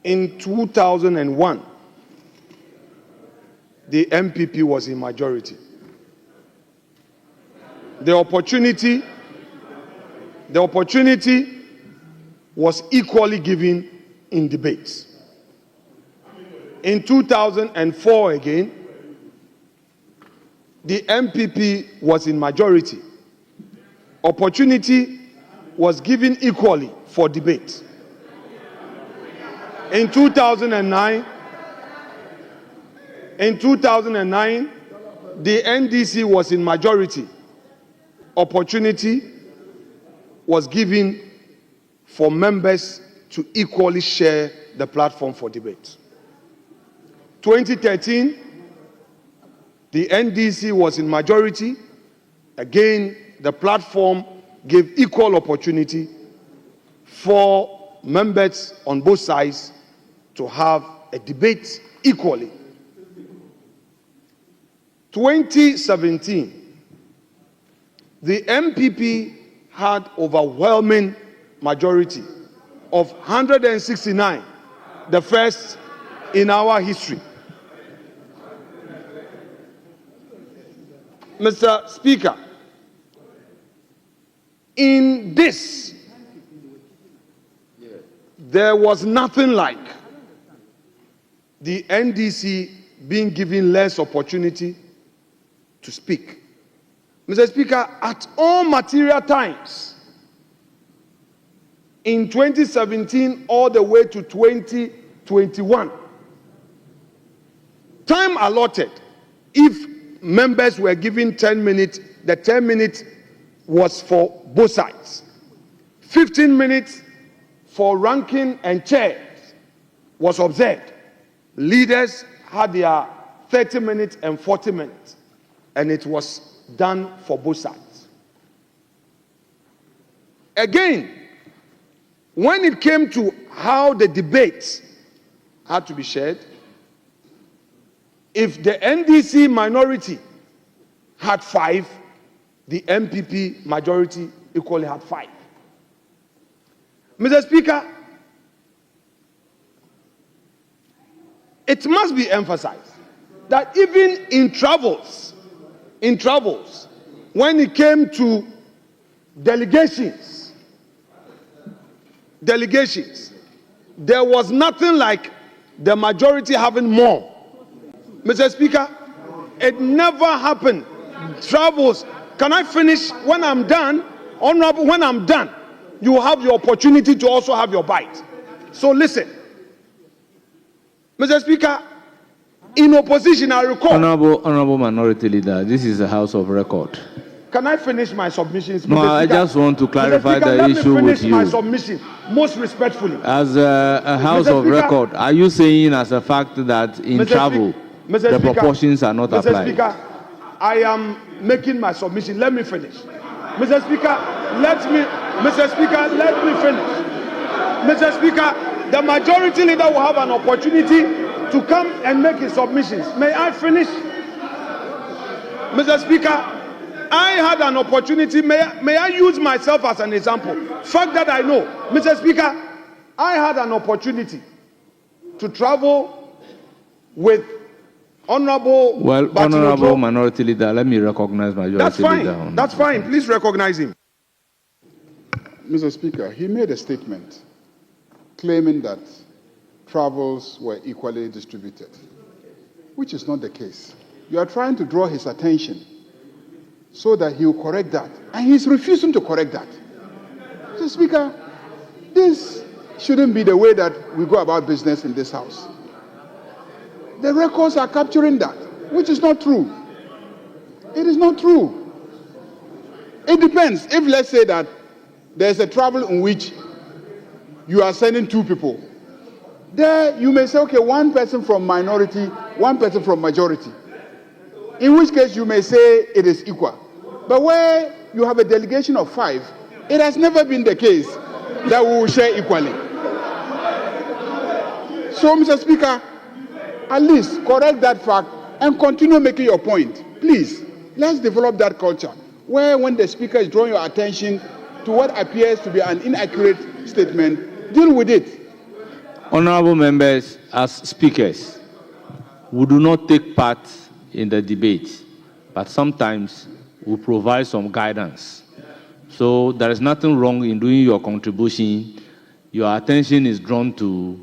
In 2001, the MPP was in majority. The opportunity was equally given in debates. In 2004 again, the MPP was in majority. Opportunity was given equally for debate. In 2009, the NDC was in majority. Opportunity was given for members to equally share the platform for debate. 2013, the NDC was in majority. Again, the platform gave equal opportunity for members on both sides to have a debate equally. 2017, the MPP had overwhelming majority of 169, the first in our history. Mr. Speaker, in this, there was nothing like the NDC being given less opportunity to speak. Mr. Speaker, at all material times, in 2017 all the way to 2021, time allotted, if members were given 10 minutes, the 10 minutes was for both sides. 15 minutes for ranking and chairs was observed. Leaders had their 30 minutes and 40 minutes, and it was done for both sides. Again, when it came to how the debates had to be shared, if the NDC minority had 5, the MPP majority equally had 5. Mr. Speaker, it must be emphasized that even in travels, when it came to delegations, there was nothing like the majority having more. Mr. Speaker, it never happened. Travels, can I finish? When I'm done, Honorable, when I'm done, you have the opportunity to also have your bite. So listen. Mr. Speaker, in opposition, I recall... Honorable Minority Leader, this is a House of Record. Can I finish my submissions? No, I just want to clarify the issue with you. Let me finish my submission, most respectfully. As a House of Record, are you saying as a fact that in travel, the proportions are not applied? Mr. Speaker, I am making my submission. Let me finish. Mr. Speaker, let me finish. Mr. Speaker, the majority leader will have an opportunity to come and make his submissions. May I finish? Mr. Speaker, I had an opportunity. May I use myself as an example? Fact that I know. Mr. Speaker, I had an opportunity to travel with Honorable Minority Leader, let me recognize Majority Leader. That's fine. Please recognize him. Mr. Speaker, he made a statement claiming that travels were equally distributed, which is not the case. You are trying to draw his attention so that he will correct that, and he's refusing to correct that. Mr. Speaker, this shouldn't be the way that we go about business in this House. The records are capturing that, which is not true. It is not true. It depends. If, let's say, that there's a travel in which you are sending 2 people, there you may say, okay, 1 person from minority, 1 person from majority. In which case you may say it is equal. But where you have a delegation of 5, it has never been the case that we will share equally. So, Mr. Speaker, at least correct that fact and continue making your point. Please, let's develop that culture where when the Speaker is drawing your attention to what appears to be an inaccurate statement, deal with it. Honorable members, as speakers, we do not take part in the debate, but sometimes we provide some guidance. So there is nothing wrong in doing your contribution. Your attention is drawn to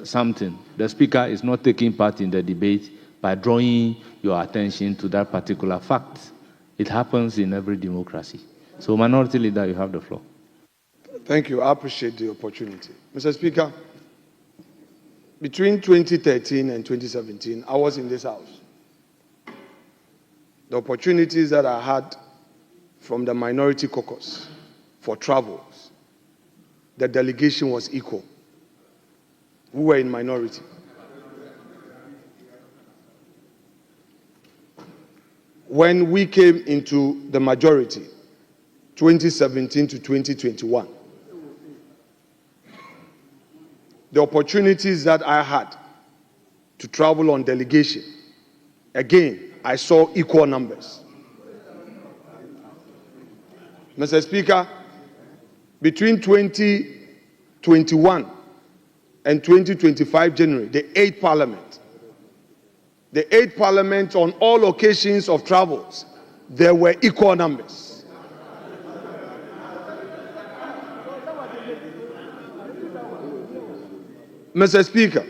something. The speaker is not taking part in the debate by drawing your attention to that particular fact. It happens in every democracy. So, Minority Leader, you have the floor. Thank you. I appreciate the opportunity. Mr. Speaker, between 2013 and 2017, I was in this House. The opportunities that I had from the Minority Caucus for travels, the delegation was equal. We were in minority. When we came into the majority, 2017 to 2021, the opportunities that I had to travel on delegation, again, I saw equal numbers. Mr. Speaker, between 2021 and 2025 January, the 8th Parliament on all occasions of travels, there were equal numbers. Mr. Speaker,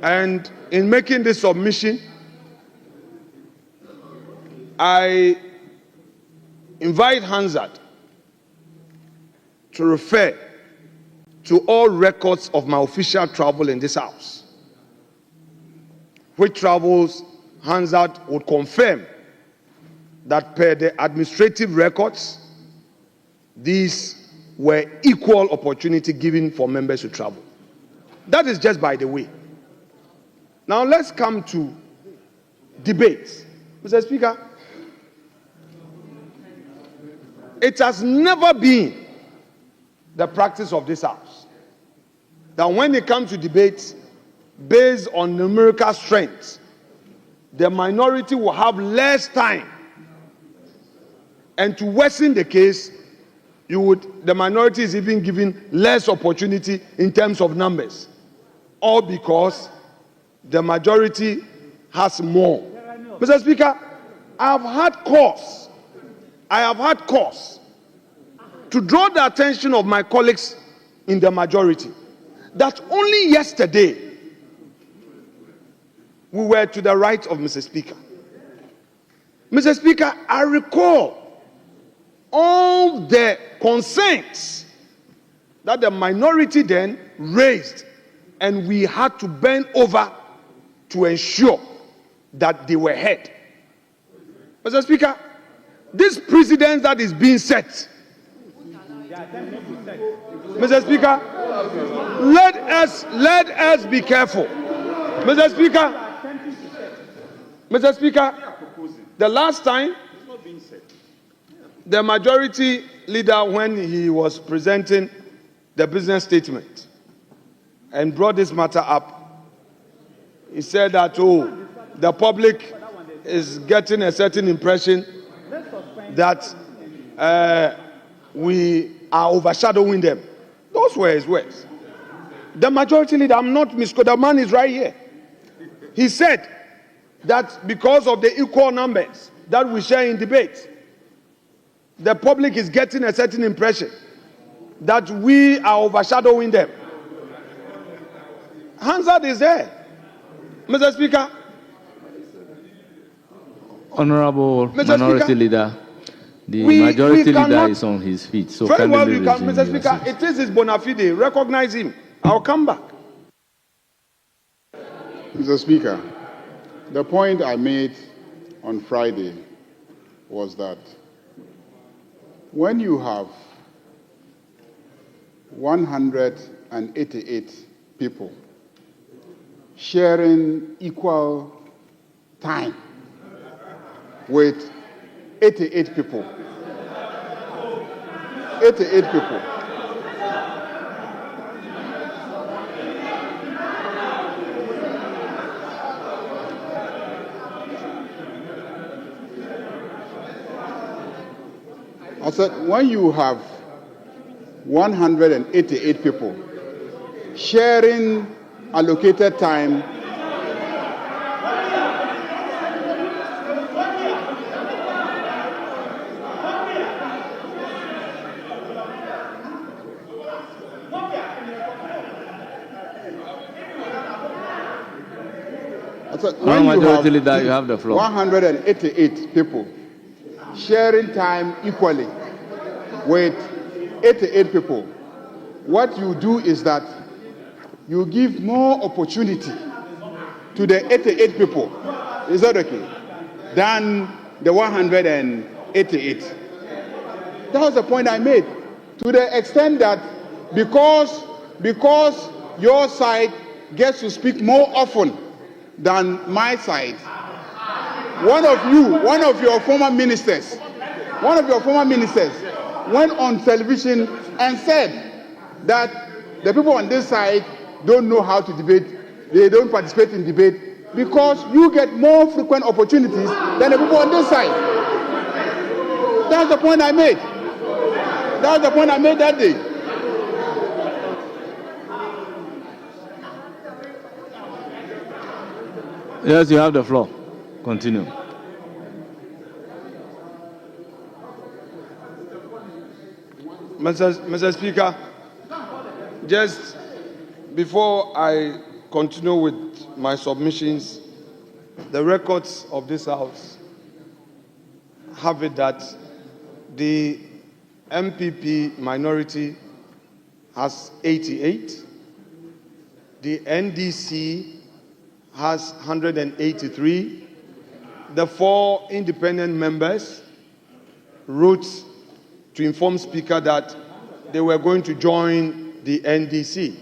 and in making this submission, I invite Hansard to refer to all records of my official travel in this House, which travels Hansard would confirm that per the administrative records, these were equal opportunity given for members to travel. That is just by the way. Now let's come to debates. Mr. Speaker, it has never been the practice of this House that when it comes to debates based on numerical strength, the minority will have less time, and to worsen the case, the minority is even given less opportunity in terms of numbers, all because the majority has more. Mr. Speaker, I have had cause to draw the attention of my colleagues in the majority that only yesterday we were to the right of Mr. Speaker. Mr. Speaker, I recall all the concerns that the minority then raised, and we had to bend over to ensure that they were heard. Mr. Speaker, this precedent that is being set, Mr. Speaker, let us be careful. Mr. Speaker, the last time the majority leader, when he was presenting the business statement and brought this matter up, he said that, the public is getting a certain impression that we are overshadowing them. Those were his words. The majority leader, I'm not misquoting, the man is right here. He said that because of the equal numbers that we share in debates, the public is getting a certain impression that we are overshadowing them. Hansard is there. Mr. Speaker. Honorable Mr. Minority Speaker, Leader, the Majority Leader is on his feet. So very well, you can, Mr. Speaker, it is his bona fide. Recognize him. I'll come back. Mr. Speaker, the point I made on Friday was that when you have 188 people sharing equal time with 88 people, 88 people, I said, when you have 188 people sharing allocated time when Majority Leader, you have the floor. 188 people sharing time equally with 88 people. What you do is that you give more opportunity to the 88 people, is that okay, than the 188. That was the point I made. To the extent that because your side gets to speak more often than my side, one of your former ministers went on television and said that the people on this side don't know how to debate, they don't participate in debate because you get more frequent opportunities than the people on this side. That's the point I made. That was the point I made that day. Yes, you have the floor. Continue. Mr. Speaker, just before I continue with my submissions, the records of this House have it that the MPP minority has 88, the NDC has 183, the 4 independent members wrote to inform Speaker that they were going to join the NDC.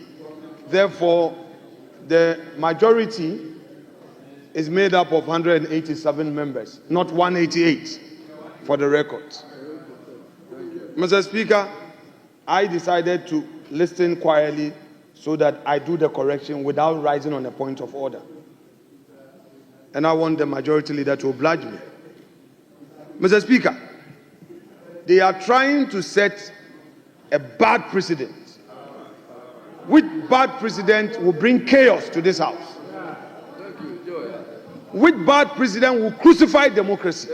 Therefore, the majority is made up of 187 members, not 188, for the record. Mr. Speaker, I decided to listen quietly so that I do the correction without rising on a point of order. And I want the majority leader to oblige me. Mr. Speaker, they are trying to set a bad precedent, which bad precedent will bring chaos to this House. Which bad precedent will crucify democracy.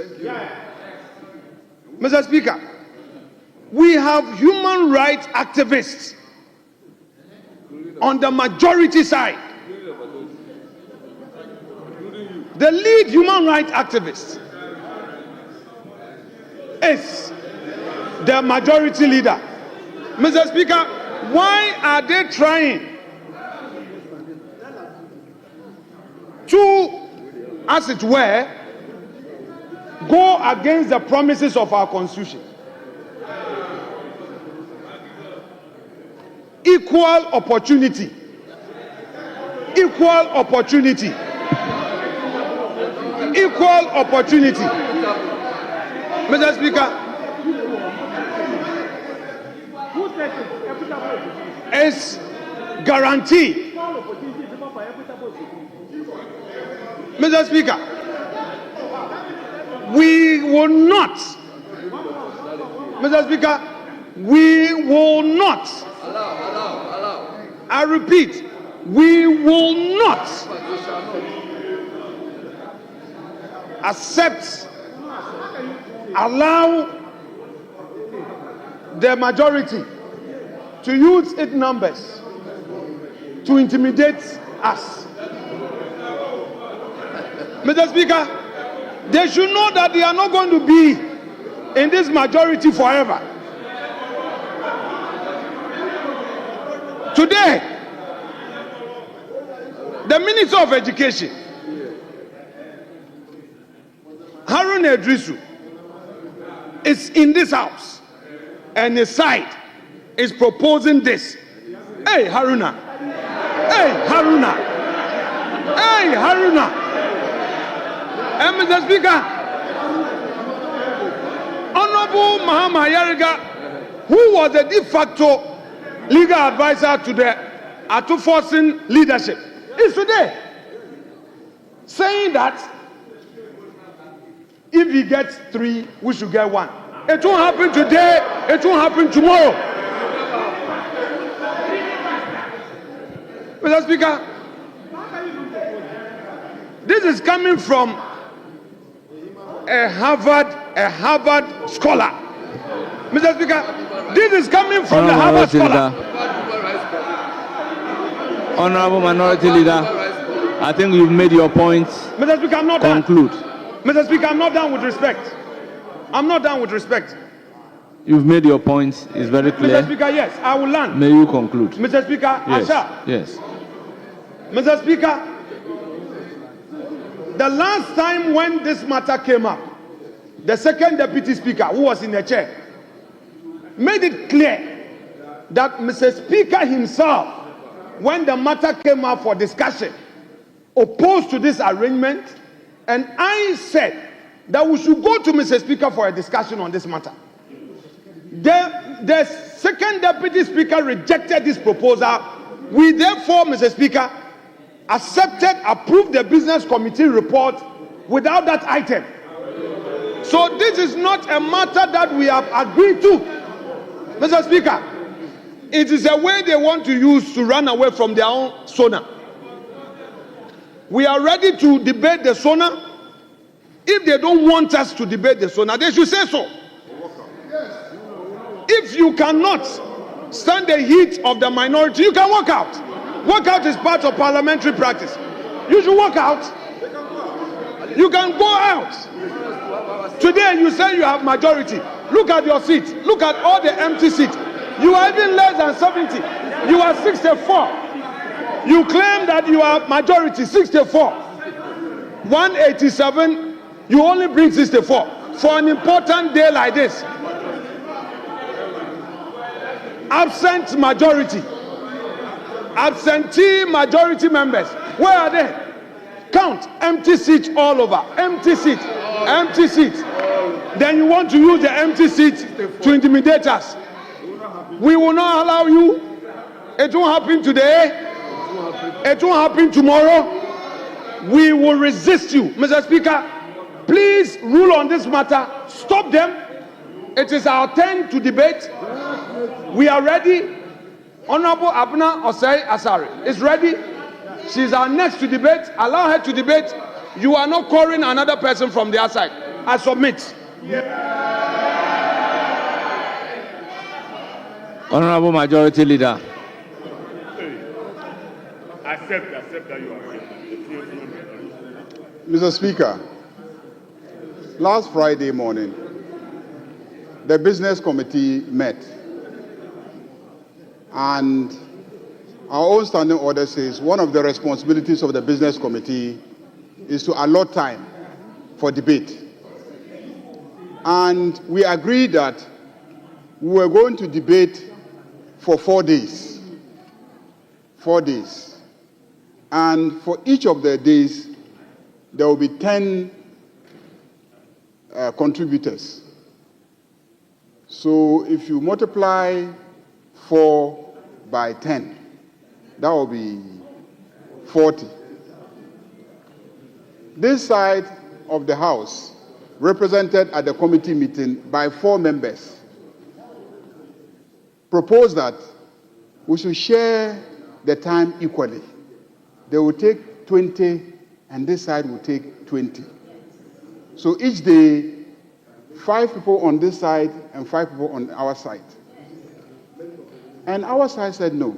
Mr. Speaker, we have human rights activists on the majority side. The lead human rights activist is the majority leader. Mr. Speaker, why are they trying to, as it were, go against the promises of our Constitution? Equal opportunity. Equal opportunity. Equal opportunity. Mr. Speaker, is guaranteed. Mr. Speaker, we will not. Mr. Speaker, we will not. I repeat, we will not accept, allow the majority to use its numbers to intimidate us. Mr. Speaker, they should know that they are not going to be in this majority forever. Today, the Minister of Education, Haruna Idrisu, is in this House, and his side is proposing this. Hey, Haruna. Hey, Haruna. Hey, Haruna. And Mr. Speaker, Honorable Mahama Ayariga, who was the de facto legal advisor to the Atuforcing leadership, is today saying that if he gets 3, we should get 1. It won't happen today, it won't happen tomorrow. Mr. Speaker, this is coming from a Harvard scholar. Mr. Speaker, this is coming from the Harvard scholar. Honorable Minority Leader, I think you've made your point. Mr. Speaker, I'm not Conclude. done. Mr. Speaker, I'm not done with respect. I'm not done with respect. You've made your point. It's very clear. Mr. Speaker, yes, I will land. May you conclude. Mr. Speaker, Yes. Asha. Yes. Mr. Speaker, the last time when this matter came up, the second deputy speaker, who was in the chair, made it clear that Mr. Speaker himself, when the matter came up for discussion, opposed to this arrangement, and I said that we should go to Mr. Speaker for a discussion on this matter. The second deputy speaker rejected this proposal. We therefore, Mr. Speaker, approved the business committee report without that item. So this is not a matter that we have agreed to. Mr. Speaker, it is a way they want to use to run away from their own SONA. We are ready to debate the SONA. If they don't want us to debate the SONA, they should say so. If you cannot stand the heat of the minority, you can walk out. Walk out is part of parliamentary practice. You should walk out. You can go out. Today you say you have majority. Look at your seat. Look at all the empty seats. You are even less than 70. You are 64. You claim that you are majority, 64. 187, you only bring 64. For an important day like this. Absent majority. Absentee majority members. Where are they? Count. Empty seats all over. Empty seats. Empty seats. Then you want to use the empty seats to intimidate us. We will not allow you. It won't happen today. It won't happen tomorrow. We will resist you. Mr. Speaker, please rule on this matter. Stop them. It is our turn to debate. We are ready. Honorable Abna Osei Asari is ready. She's our next to debate. Allow her to debate. You are not calling another person from the outside. I submit. Honorable Majority Leader. Accept that you are right. Mr. Speaker, last Friday morning, the business committee met, and our own standing order says one of the responsibilities of the business committee is to allot time for debate. And we agreed that we were going to debate for 4 days. 4 days. And for each of the days, there will be 10 contributors. So if you multiply 4 by 10, that will be 40. This side of the House, represented at the committee meeting by 4 members, proposed that we should share the time equally. They will take 20, and this side will take 20. So each day, 5 people on this side and 5 people on our side. And our side said no.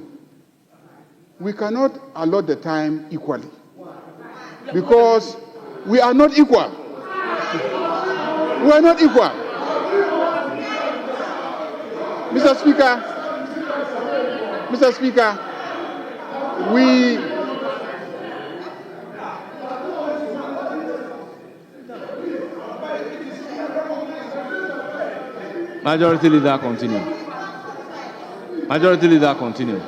We cannot allot the time equally because we are not equal. We are not equal. Mr. Speaker, we Majority Leader, continue. Majority Leader, continue.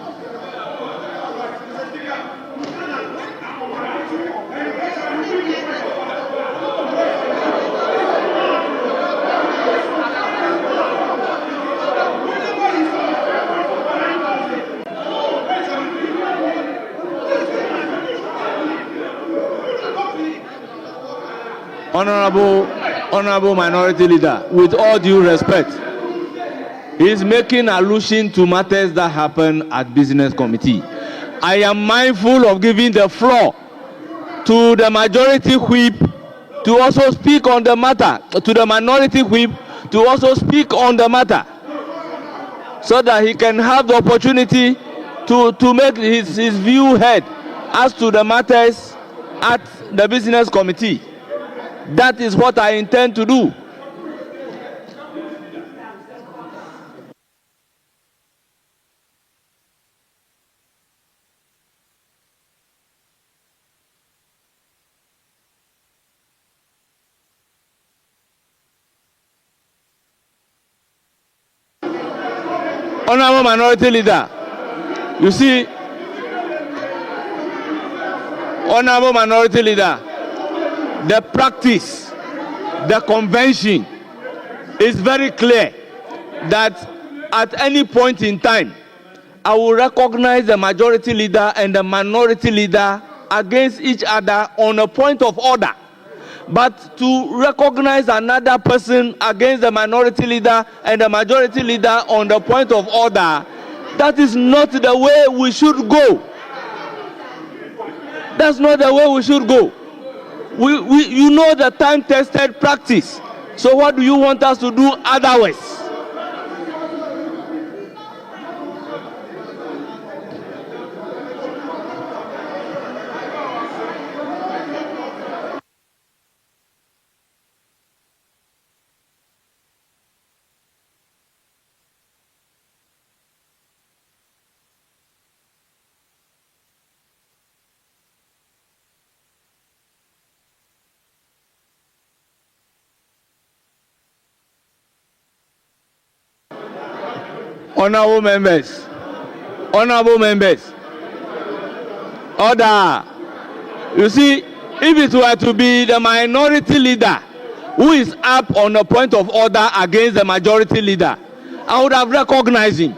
Honorable Minority Leader, with all due respect, he is making allusion to matters that happen at business committee. I am mindful of giving the floor to the majority whip to also speak on the matter, to the minority whip to also speak on the matter, so that he can have the opportunity to make his view heard as to the matters at the business committee. That is what I intend to do. Honorable Minority Leader, you see, Honorable Minority Leader, the practice, the convention is very clear that at any point in time, I will recognize the majority leader and the minority leader against each other on a point of order. But to recognize another person against the minority leader and the majority leader on the point of order, that is not the way we should go. That's not the way we should go. You know the time-tested practice. So what do you want us to do otherwise? Honorable members, order. You see, if it were to be the minority leader who is up on a point of order against the majority leader, I would have recognized him.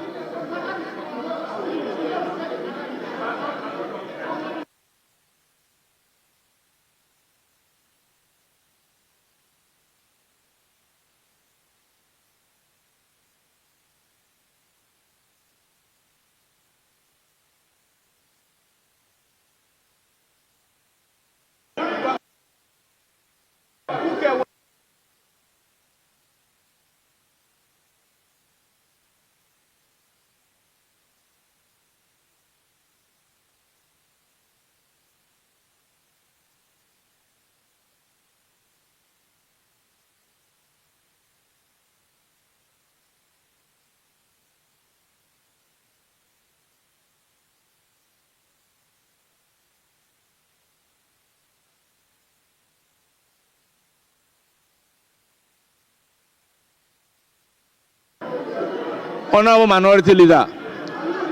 Honorable Minority Leader,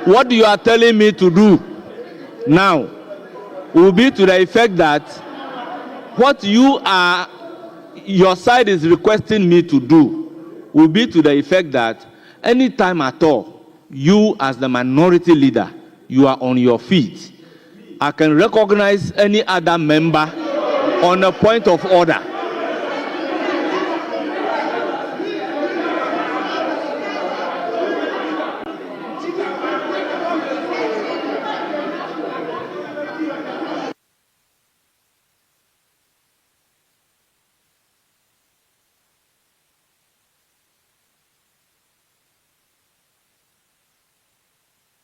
what you are telling me to do now will be to the effect that what your side is requesting me to do will be to the effect that any time at all, you as the minority leader, you are on your feet, I can recognize any other member on a point of order.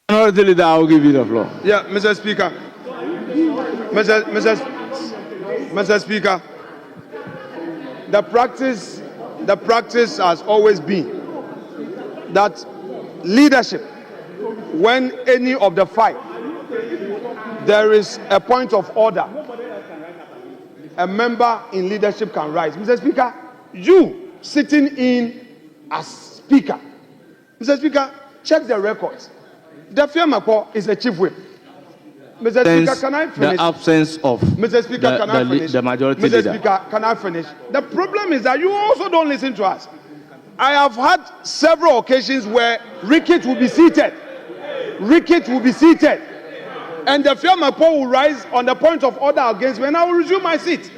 Minority Leader, I will give you the floor. Yeah, Mr. Speaker. Mr. Speaker, the practice has always been that leadership, when any of the five, there is a point of order, a member in leadership can rise. Mr. Speaker, you sitting in as Speaker, Mr. Speaker, check the records. The Fiamapo is a chief whip. Mr. Speaker, can I finish? The absence of Mr. Speaker, can I finish? The majority Mr. leader. Speaker, can I finish? The problem is that you also don't listen to us. I have had several occasions where Rickett will be seated. And the Fiamapo will rise on the point of order against me, and I will resume my seat.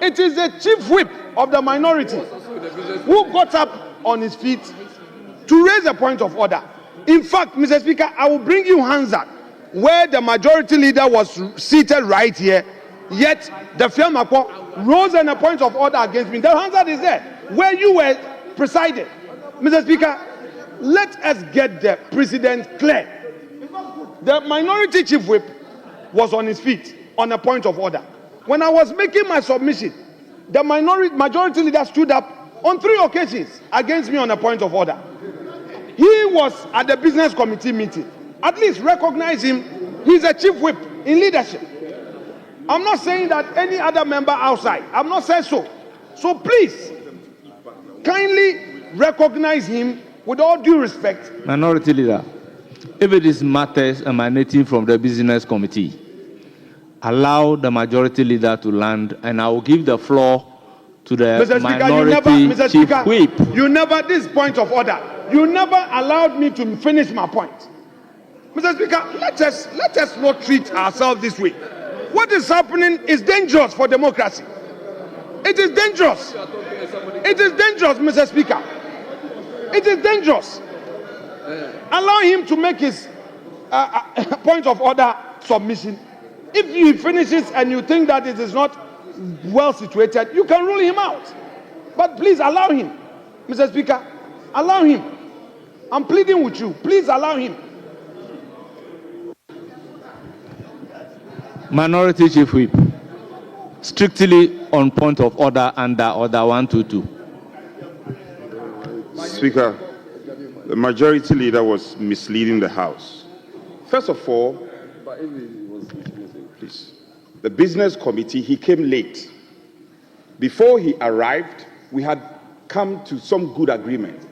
It is the chief whip of the minority who got up on his feet to raise a point of order. In fact, Mr. Speaker, I will bring you Hansard. where the majority leader was seated right here, yet the Fiamako rose on a point of order against me. The answer is there, where you were presiding. Mr. Speaker, let us get the president clear. The minority chief whip was on his feet on a point of order. When I was making my submission, the majority leader stood up on 3 occasions against me on a point of order. He was at the business committee meeting. At least recognize him. He's a chief whip in leadership. I'm not saying that any other member outside. I'm not saying so. So please, kindly recognize him with all due respect. Minority leader, if it is matters emanating from the business committee, allow the majority leader to land, and I will give the floor to the Mr. minority chief whip. You never, this point of order, you never allowed me to finish my point. Mr. Speaker, let us not treat ourselves this way. What is happening is dangerous for democracy. It is dangerous. It is dangerous, Mr. Speaker. It is dangerous. Allow him to make his point of order submission. If he finishes and you think that it is not well situated, you can rule him out. But please allow him, Mr. Speaker. Allow him. I'm pleading with you. Please allow him. Minority chief whip, strictly on point of order under order 122. Speaker, the majority leader was misleading the House. First of all, please, the business committee, he came late. Before he arrived, we had come to some good agreement.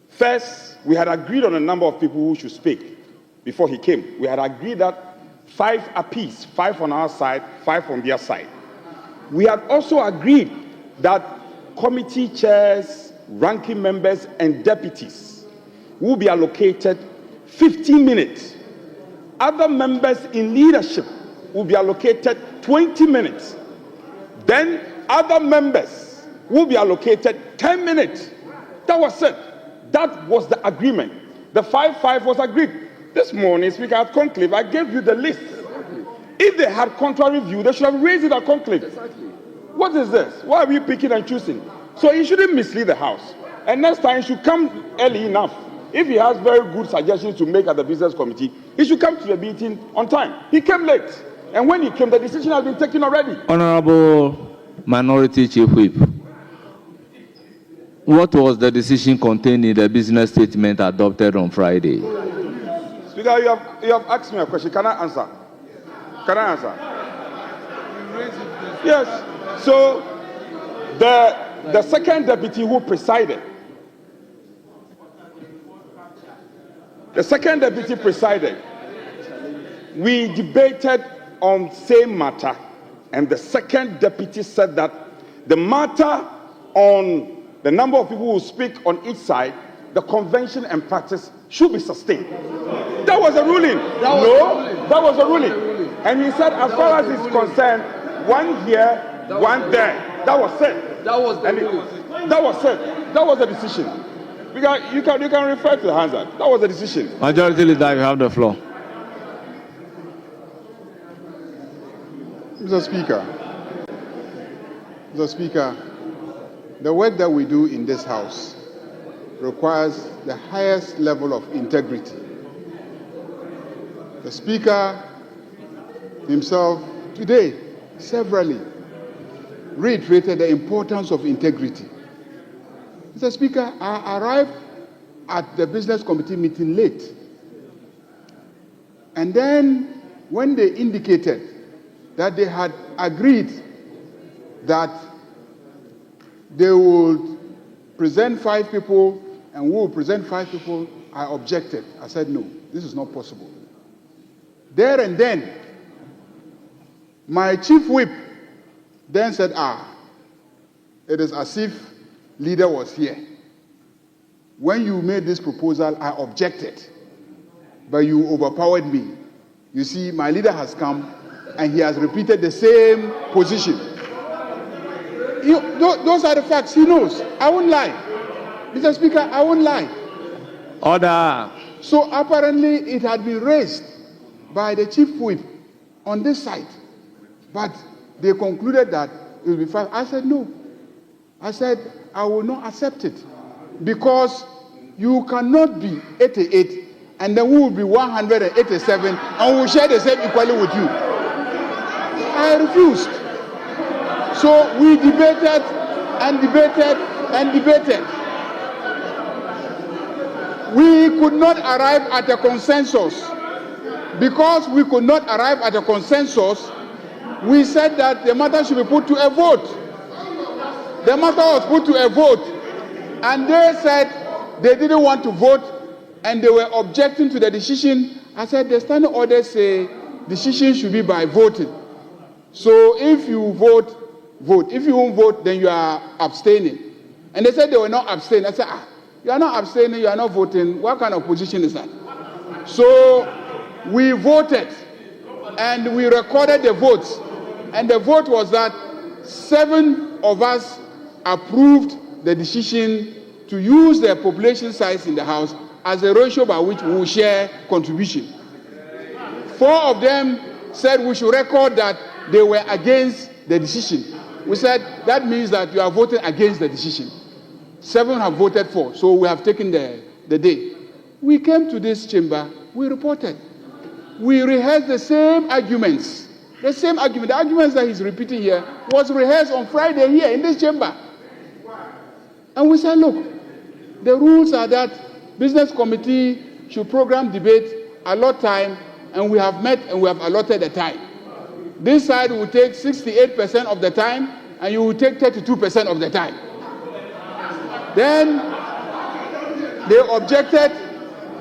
First, we had agreed on a number of people who should speak before he came. We had agreed that 5 apiece, 5 on our side, 5 on their side. We had also agreed that committee chairs, ranking members, and deputies will be allocated 15 minutes. Other members in leadership will be allocated 20 minutes. Then other members will be allocated 10 minutes. That was it. That was the agreement. The 5-5 was agreed. This morning, Speaker, at conclave, I gave you the list. If they had contrary view, they should have raised it at conclave. What is this? Why are we picking and choosing? So he shouldn't mislead the House. And next time, he should come early enough. If he has very good suggestions to make at the business committee, he should come to the meeting on time. He came late. And when he came, the decision has been taken already. Honorable Minority Chief Whip, what was the decision contained in the business statement adopted on Friday? Speaker, you have asked me a question. Can I answer? Can I answer? Yes. So the second deputy who presided, we debated on same matter, and the second deputy said that the matter on the number of people who speak on each side, the convention and practice should be sustained. That was a ruling. That was a ruling. And he said, as far as it's concerned, one here, one there. That was it. That was the ruling. That was it. That was the decision. You can refer to the Hansard. That was the decision. Majority Leader, you have the floor. Mr. Speaker, the work that we do in this House requires the highest level of integrity. The Speaker himself today severally reiterated the importance of integrity. Mr. Speaker, I arrived at the business committee meeting late. And then when they indicated that they had agreed that they would present 5 people and we will present 5 people, I objected. I said, no, this is not possible. There and then, my chief whip then said, it is as if leader was here. When you made this proposal, I objected, but you overpowered me. You see, my leader has come and he has repeated the same position. Those are the facts. He knows. I won't lie. Mr. Speaker, I won't lie. Order. So apparently it had been raised by the chief whip on this side, but they concluded that it will be fine. I said, no. I said, I will not accept it, because you cannot be 88 and then we will be 187 and we will share the same equally with you. I refused. So we debated and debated and debated. We could not arrive at a consensus. Because we could not arrive at a consensus, we said that the matter should be put to a vote. The matter was put to a vote, and they said they didn't want to vote, and they were objecting to the decision. I said the standing orders say decision should be by voting. So if you vote, vote. If you won't vote, then you are abstaining. And they said they were not abstaining. I said, you are not abstaining, you are not voting. What kind of position is that? So we voted, and we recorded the votes. And the vote was that 7 of us approved the decision to use the population size in the House as a ratio by which we will share contribution. 4 of them said we should record that they were against the decision. We said that means that you are voting against the decision. 7 have voted for, so we have taken the day. We came to this chamber, we reported. We rehearsed the same arguments. The same argument, the arguments that he's repeating here, was rehearsed on Friday here in this chamber. And we said, look, the rules are that business committee should program debate, allot time, and we have met and we have allotted the time. This side will take 68% of the time, and you will take 32% of the time. Then they objected.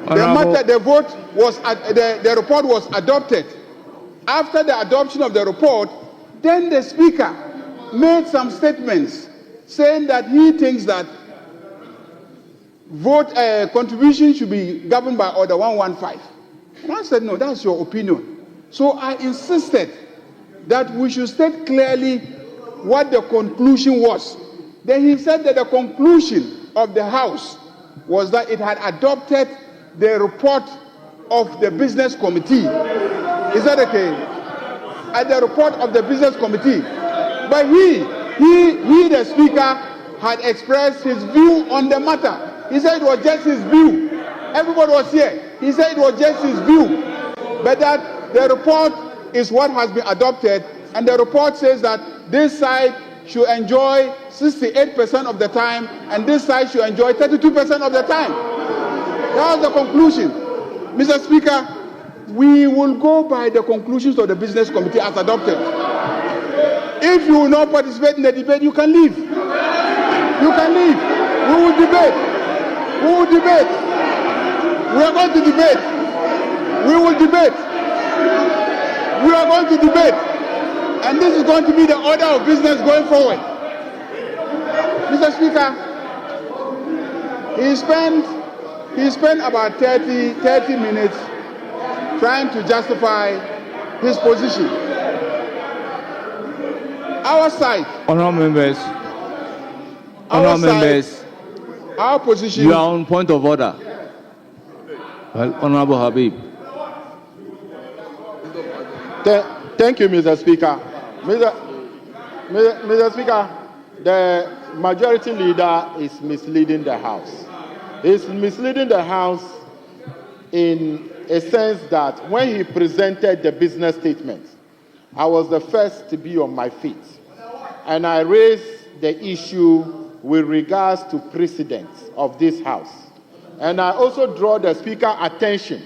The vote was the report was adopted. After the adoption of the report, then the speaker made some statements saying that he thinks that vote contribution should be governed by Order 115. And I said, no, that's your opinion. So I insisted that we should state clearly what the conclusion was. Then he said that the conclusion of the House was that it had adopted the report of the business committee. Is that okay? At the report of the business committee. But he, the speaker, had expressed his view on the matter. He said it was just his view. Everybody was here. He said it was just his view. But that the report is what has been adopted, and the report says that this side should enjoy 68% of the time, and this side should enjoy 32% of the time. That was the conclusion. Mr. Speaker, we will go by the conclusions of the business committee as adopted. If you will not participate in the debate, you can leave. You can leave. We will debate. We will debate. We are going to debate. We will debate. We are going to debate. And this is going to be the order of business going forward. Mr. Speaker, he spent about 30 minutes trying to justify his position. Our side. Honourable members. Our position. You are on point of order. Well, Honourable Habib. Thank you, Mr. Speaker. Mr. Speaker, the majority leader is misleading the House. He's misleading the House in a sense that when he presented the business statement, I was the first to be on my feet. And I raised the issue with regards to precedents of this House. And I also draw the Speaker's attention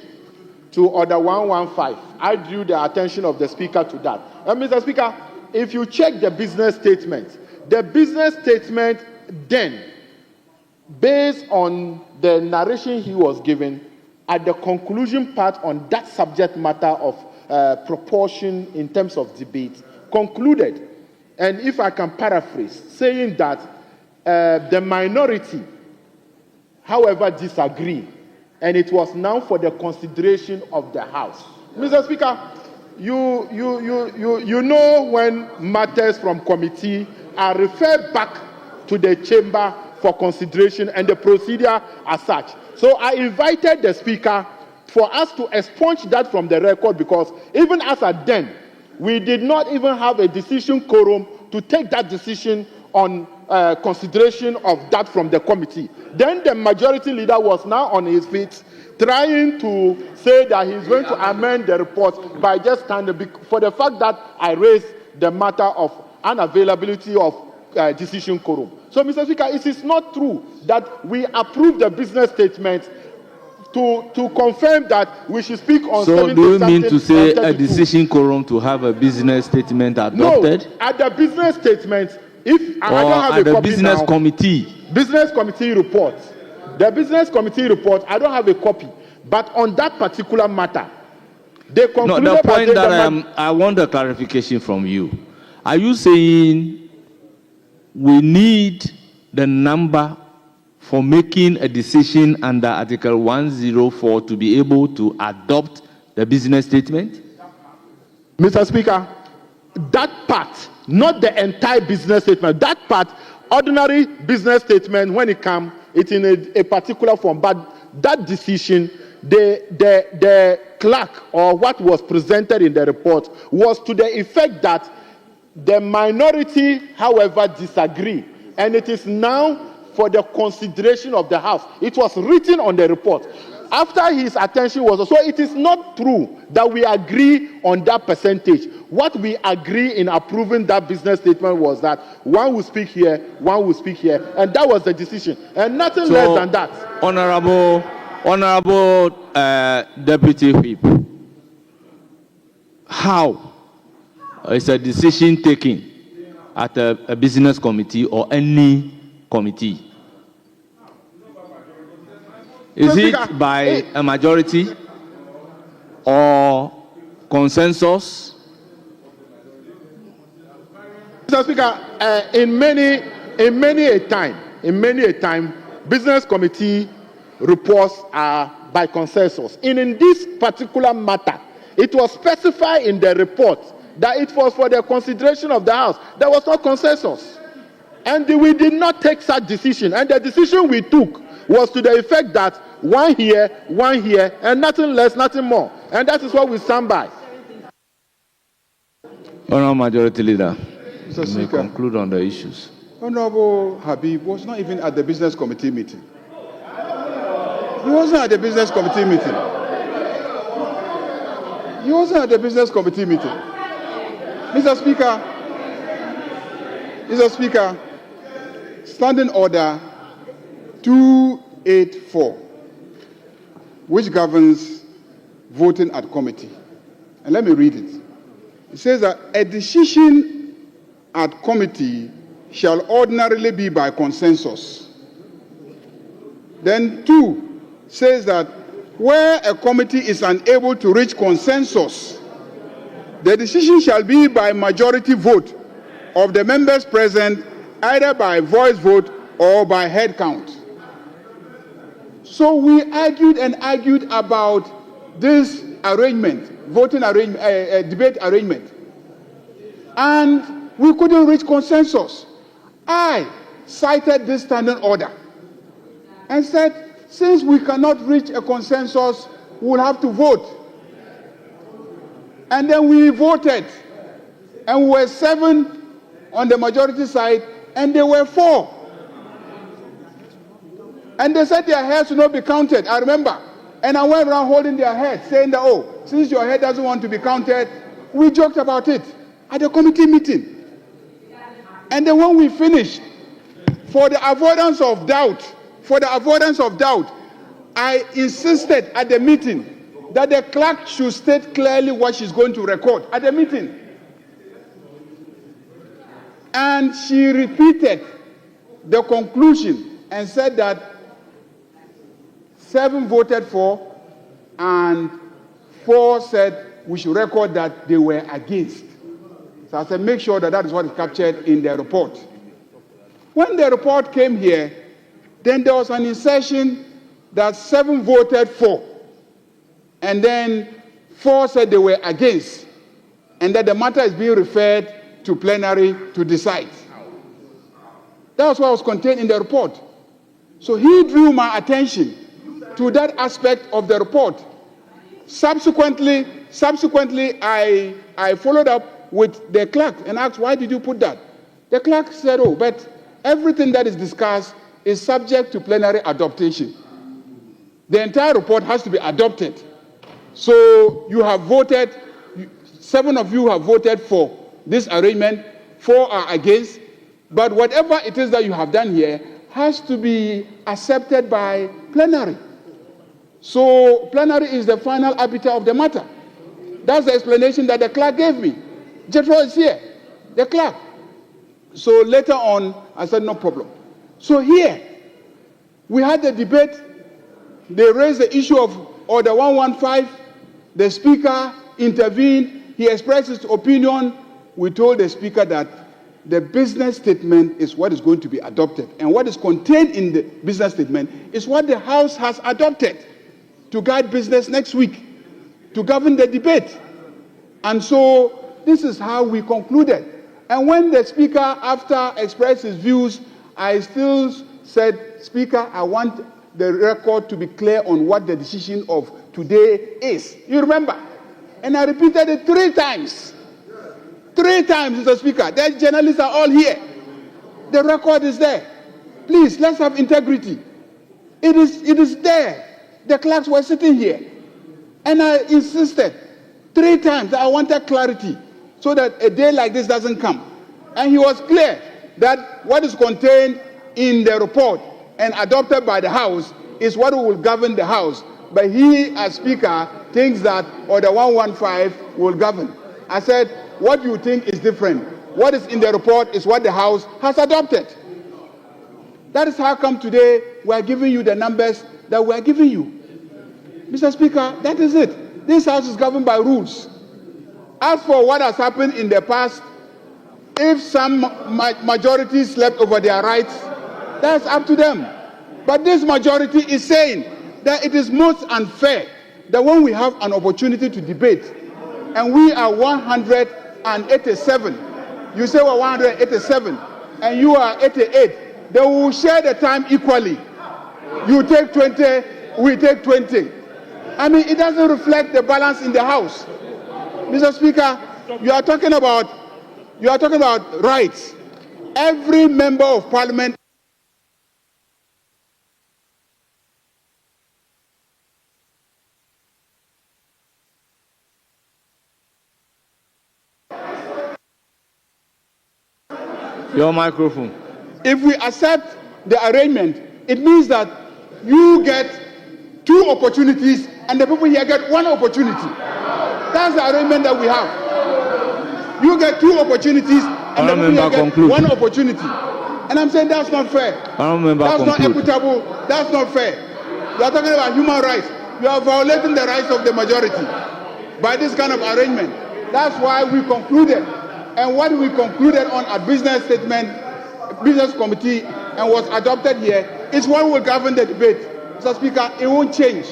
to Order 115. I drew the attention of the Speaker to that. And Mr. Speaker, if you check the business statement then, based on the narration he was given, at the conclusion part on that subject matter of proportion in terms of debate, concluded, and if I can paraphrase, saying that the minority, however, disagree, and it was now for the consideration of the House. Mr. Speaker, you know when matters from committee are referred back to the chamber for consideration and the procedure as such. So I invited the Speaker for us to expunge that from the record, because even as at then, we did not even have a decision quorum to take that decision on consideration of that from the committee. Then the majority leader was now on his feet, trying to say that he's going to amend the report by just standing for the fact that I raised the matter of unavailability of decision quorum. So, Mr. Speaker, it is not true that we approve the business statement to confirm that we should speak on. So, do you mean to say a decision quorum to have a business statement adopted? No, at the business statement, if I don't have at a the copy business now, committee? Business committee report. The business committee report, I don't have a copy. But on that particular matter, they concluded. No, the point that I want a clarification from you. Are you saying we need the number for making a decision under Article 104 to be able to adopt the business statement? Mr. Speaker, that part, not the entire business statement, that part, ordinary business statement, when it comes, it's in a particular form, but that decision, the clerk or what was presented in the report was to the effect that the minority, however, disagree, and it is now for the consideration of the House. It was written on the report. After his attention was, so it is not true that we agree on that percentage. What we agree in approving that business statement was that one will speak here, one will speak here, and that was the decision, and nothing less than that. Honorable Deputy Whip, how is a decision taken at a business committee or any committee? Is it by a majority or consensus? Mr. Speaker, in many a time, business committee reports are by consensus. In this particular matter, it was specified in the report that it was for the consideration of the House. There was no consensus. And we did not take such decision. And the decision we took was to the effect that one here, and nothing less, nothing more. And that is what we stand by. Honorable Majority Leader, Mr. you may conclude on the issues. Honorable Habib was not even at the business committee meeting. He wasn't at the business committee meeting. He wasn't at the business committee meeting. Mr. Speaker, Standing Order 284, which governs voting at committee. And let me read it. It says that a decision at committee shall ordinarily be by consensus. Then 2 says that where a committee is unable to reach consensus, the decision shall be by majority vote of the members present, either by voice vote or by head count. So we argued and argued about this arrangement, voting arrangement, debate arrangement, and we couldn't reach consensus. I cited this standing order and said, since we cannot reach a consensus, we'll have to vote. And then we voted, and we were 7 on the majority side, and they were 4. And they said their heads should not be counted, I remember. And I went around holding their head, saying that, oh, since your head doesn't want to be counted, we joked about it at the committee meeting. And then when we finished, for the avoidance of doubt, I insisted at the meeting that the clerk should state clearly what she's going to record at the meeting. And she repeated the conclusion and said that 7 voted for and 4 said we should record that they were against. So I said, make sure that that is what is captured in the report. When the report came here, then there was an insertion that 7 voted for, and then 4 said they were against, and that the matter is being referred to plenary to decide. That's what was contained in the report. So he drew my attention to that aspect of the report, Subsequently, I followed up with the clerk and asked, why did you put that? The clerk said, oh, but everything that is discussed is subject to plenary adoption. The entire report has to be adopted. So you have voted, 7 of you have voted for this arrangement, 4 are against, but whatever it is that you have done here has to be accepted by plenary. So plenary is the final arbiter of the matter. That's the explanation that the clerk gave me. Jethro is here, the clerk. So later on, I said, no problem. So here, we had the debate. They raised the issue of Order 115. The Speaker intervened. He expressed his opinion. We told the Speaker that the business statement is what is going to be adopted. And what is contained in the business statement is what the House has adopted to guide business next week, to govern the debate. And so this is how we concluded. And when the Speaker, after expressed his views, I still said, Speaker, I want the record to be clear on what the decision of today is. You remember? And I repeated it 3 times. 3 times, Mr. Speaker. The journalists are all here. The record is there. Please, let's have integrity. It is there. The clerks were sitting here. And I insisted 3 times that I wanted clarity so that a day like this doesn't come. And he was clear that what is contained in the report and adopted by the House is what will govern the House. But he, as Speaker, thinks that Order 115 will govern. I said, what you think is different. What is in the report is what the House has adopted. That is how come today we are giving you the numbers that we are giving you. Mr. Speaker, that is it. This House is governed by rules. As for what has happened in the past, if some majority slept over their rights, that's up to them. But this majority is saying that it is most unfair that when we have an opportunity to debate, and we are 187, you say we're 187, and you are 88, they will share the time equally. You take 20, we take 20. I mean, it doesn't reflect the balance in the House. Mr. Speaker, you are talking about rights. Every member of Parliament Your microphone. If we accept the arrangement, it means that you get 2 opportunities and the people here get 1 opportunity. That's the arrangement that we have. You get 2 opportunities and the people here get 1 opportunity. And I'm saying that's not fair. That's not equitable. That's not fair. You are talking about human rights. You are violating the rights of the majority by this kind of arrangement. That's why we concluded. And what we concluded on a business statement, business committee, and was adopted here is what will govern the debate. Mr. Speaker, it won't change.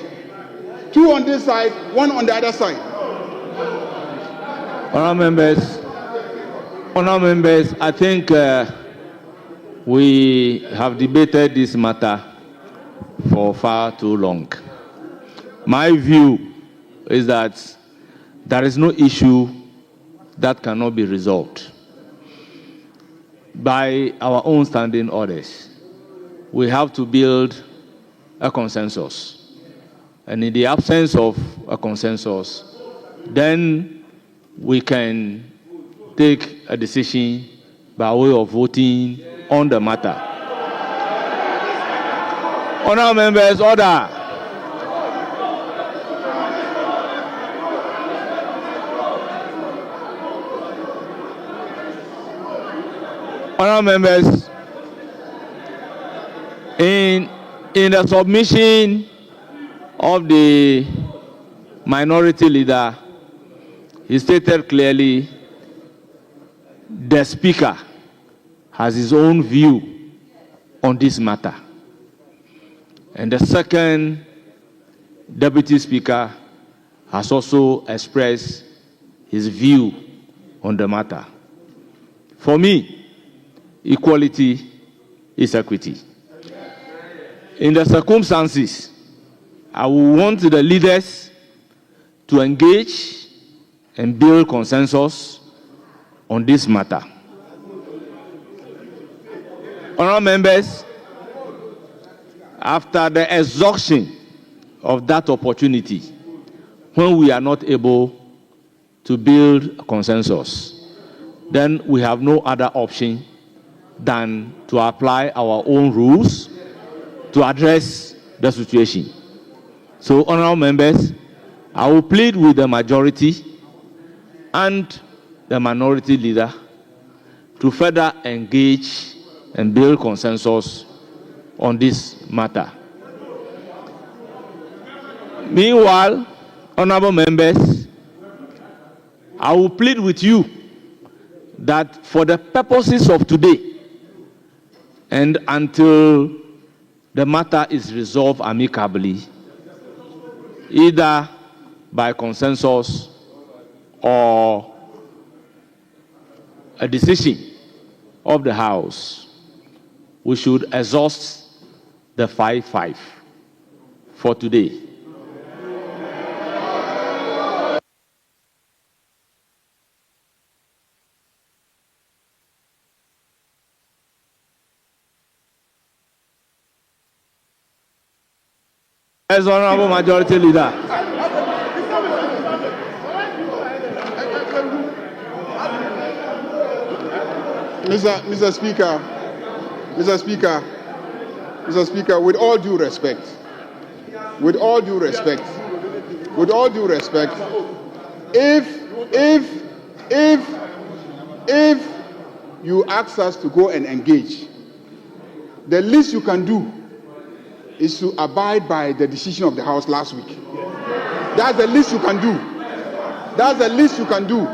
2 on this side, 1 on the other side. Honourable members, I think we have debated this matter for far too long. My view is that there is no issue that cannot be resolved by our own standing orders. We have to build a consensus. And in the absence of a consensus, then we can take a decision by way of voting on the matter. Honourable members, order. Honourable members, in the submission of the minority leader, he stated clearly the Speaker has his own view on this matter. And the second Deputy Speaker has also expressed his view on the matter. For me, equality is equity. In the circumstances, I will want the leaders to engage and build consensus on this matter. Honourable members, after the exhaustion of that opportunity, when we are not able to build a consensus, then we have no other option than to apply our own rules to address the situation. So, honourable members, I will plead with the majority and the minority leader to further engage and build consensus on this matter. Meanwhile, honourable members, I will plead with you that for the purposes of today and until the matter is resolved amicably, either by consensus or a decision of the House, we should exhaust the 5-5 for today. As Honourable Majority Leader. Mr. Speaker, with all due respect, if you ask us to go and engage, the least you can do is to abide by the decision of the House last week. That's the least you can do.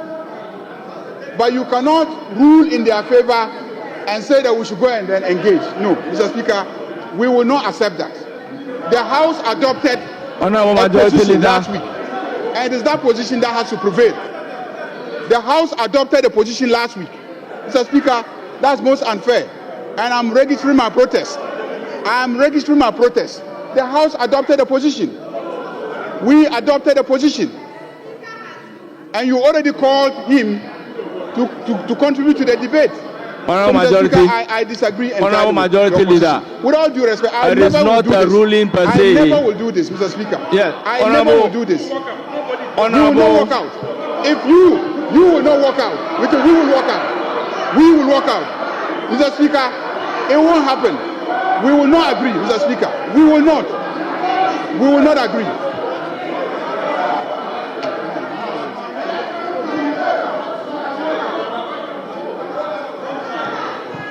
But you cannot rule in their favor and say that we should go and then engage. No, Mr. Speaker, we will not accept that. The House adopted a position last week, and it is that position that has to prevail. The House adopted a position last week. Mr. Speaker, that's most unfair, and I'm registering my protest. The House adopted a position. We adopted a position. And you already called him to contribute to the debate. Honourable Majority, I disagree entirely. Honourable Majority Leader, with all due respect, I it is not a ruling per se. I never will do this, Mr. Speaker. Yes, I never will do this. Honourable, you will not walk out. If you will not walk out, we will walk out. We will walk out. Mr. Speaker, it won't happen. We will not agree, Mr. Speaker. We will not agree.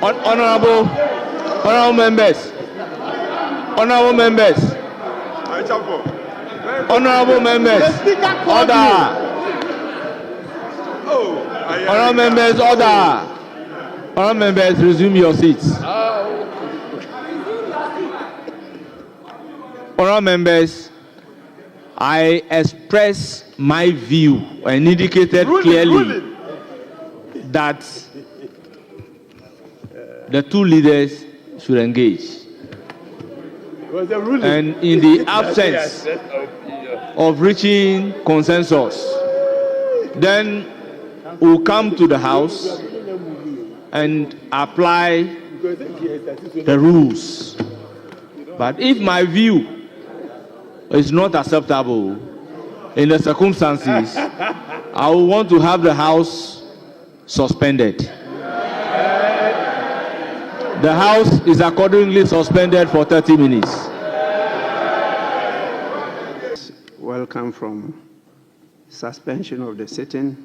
Honourable members, order. Honourable members, order. Honourable members, resume your seats. Honourable members, I express my view and indicated clearly that the two leaders should engage. And in the absence of reaching consensus, then we'll come to the House and apply the rules. But if my view is not acceptable in the circumstances, I will want to have the House suspended. The House is accordingly suspended for 30 minutes. Welcome from suspension of the sitting.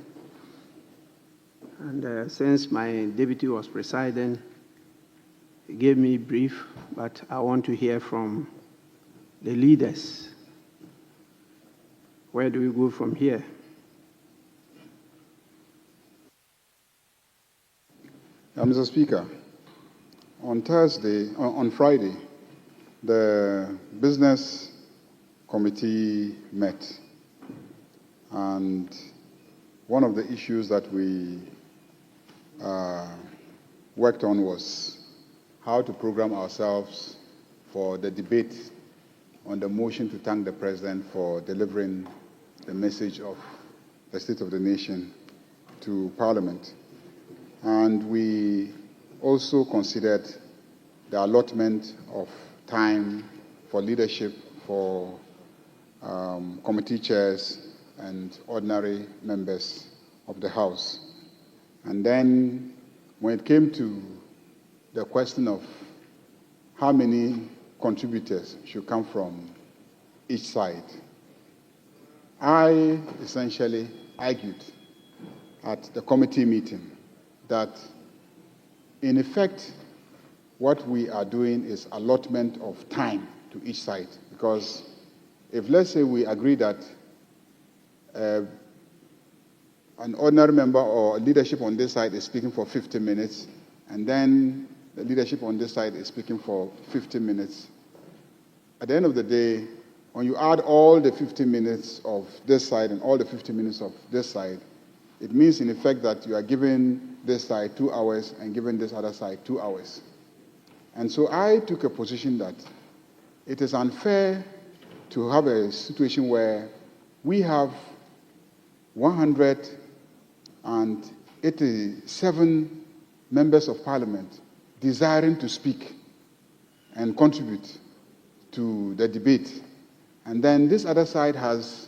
And since my deputy was presiding, he gave me brief, but I want to hear from the leaders. Where do we go from here? Mr. Speaker, on Friday, the Business Committee met, and one of the issues that we worked on was how to program ourselves for the debate on the motion to thank the President for delivering the message of the State of the Nation to Parliament. And we also considered the allotment of time for leadership, for committee chairs and ordinary members of the House. And then when it came to the question of how many contributors should come from each side, I essentially argued at the committee meeting that, in effect, what we are doing is allotment of time to each side. Because if, let's say, we agree that an ordinary member or leadership on this side is speaking for 50 minutes, and then the leadership on this side is speaking for 50 minutes, at the end of the day, when you add all the 50 minutes of this side and all the 50 minutes of this side, it means in effect that you are giving this side 2 hours and giving this other side 2 hours. And so I took a position that it is unfair to have a situation where we have 187 members of parliament desiring to speak and contribute to the debate. And then this other side has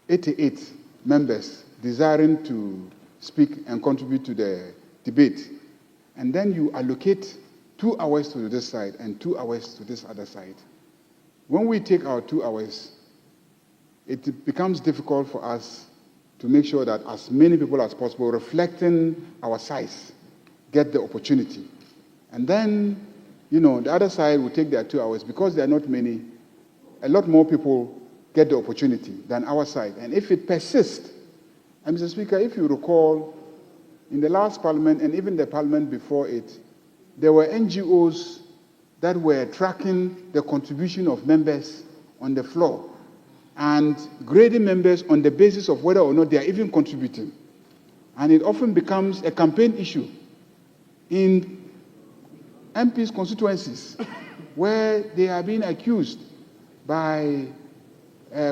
88 members desiring to speak and contribute to the debate. And then you allocate 2 hours to this side and 2 hours to this other side. When we take our 2 hours, it becomes difficult for us to make sure that as many people as possible, reflecting our size, get the opportunity. And then, the other side will take their 2 hours. Because there are not many, a lot more people get the opportunity than our side. And if it persists, and Mr. Speaker, if you recall, in the last parliament and even the parliament before it, there were NGOs that were tracking the contribution of members on the floor and grading members on the basis of whether or not they are even contributing. And it often becomes a campaign issue in MPs' constituencies where they are being accused by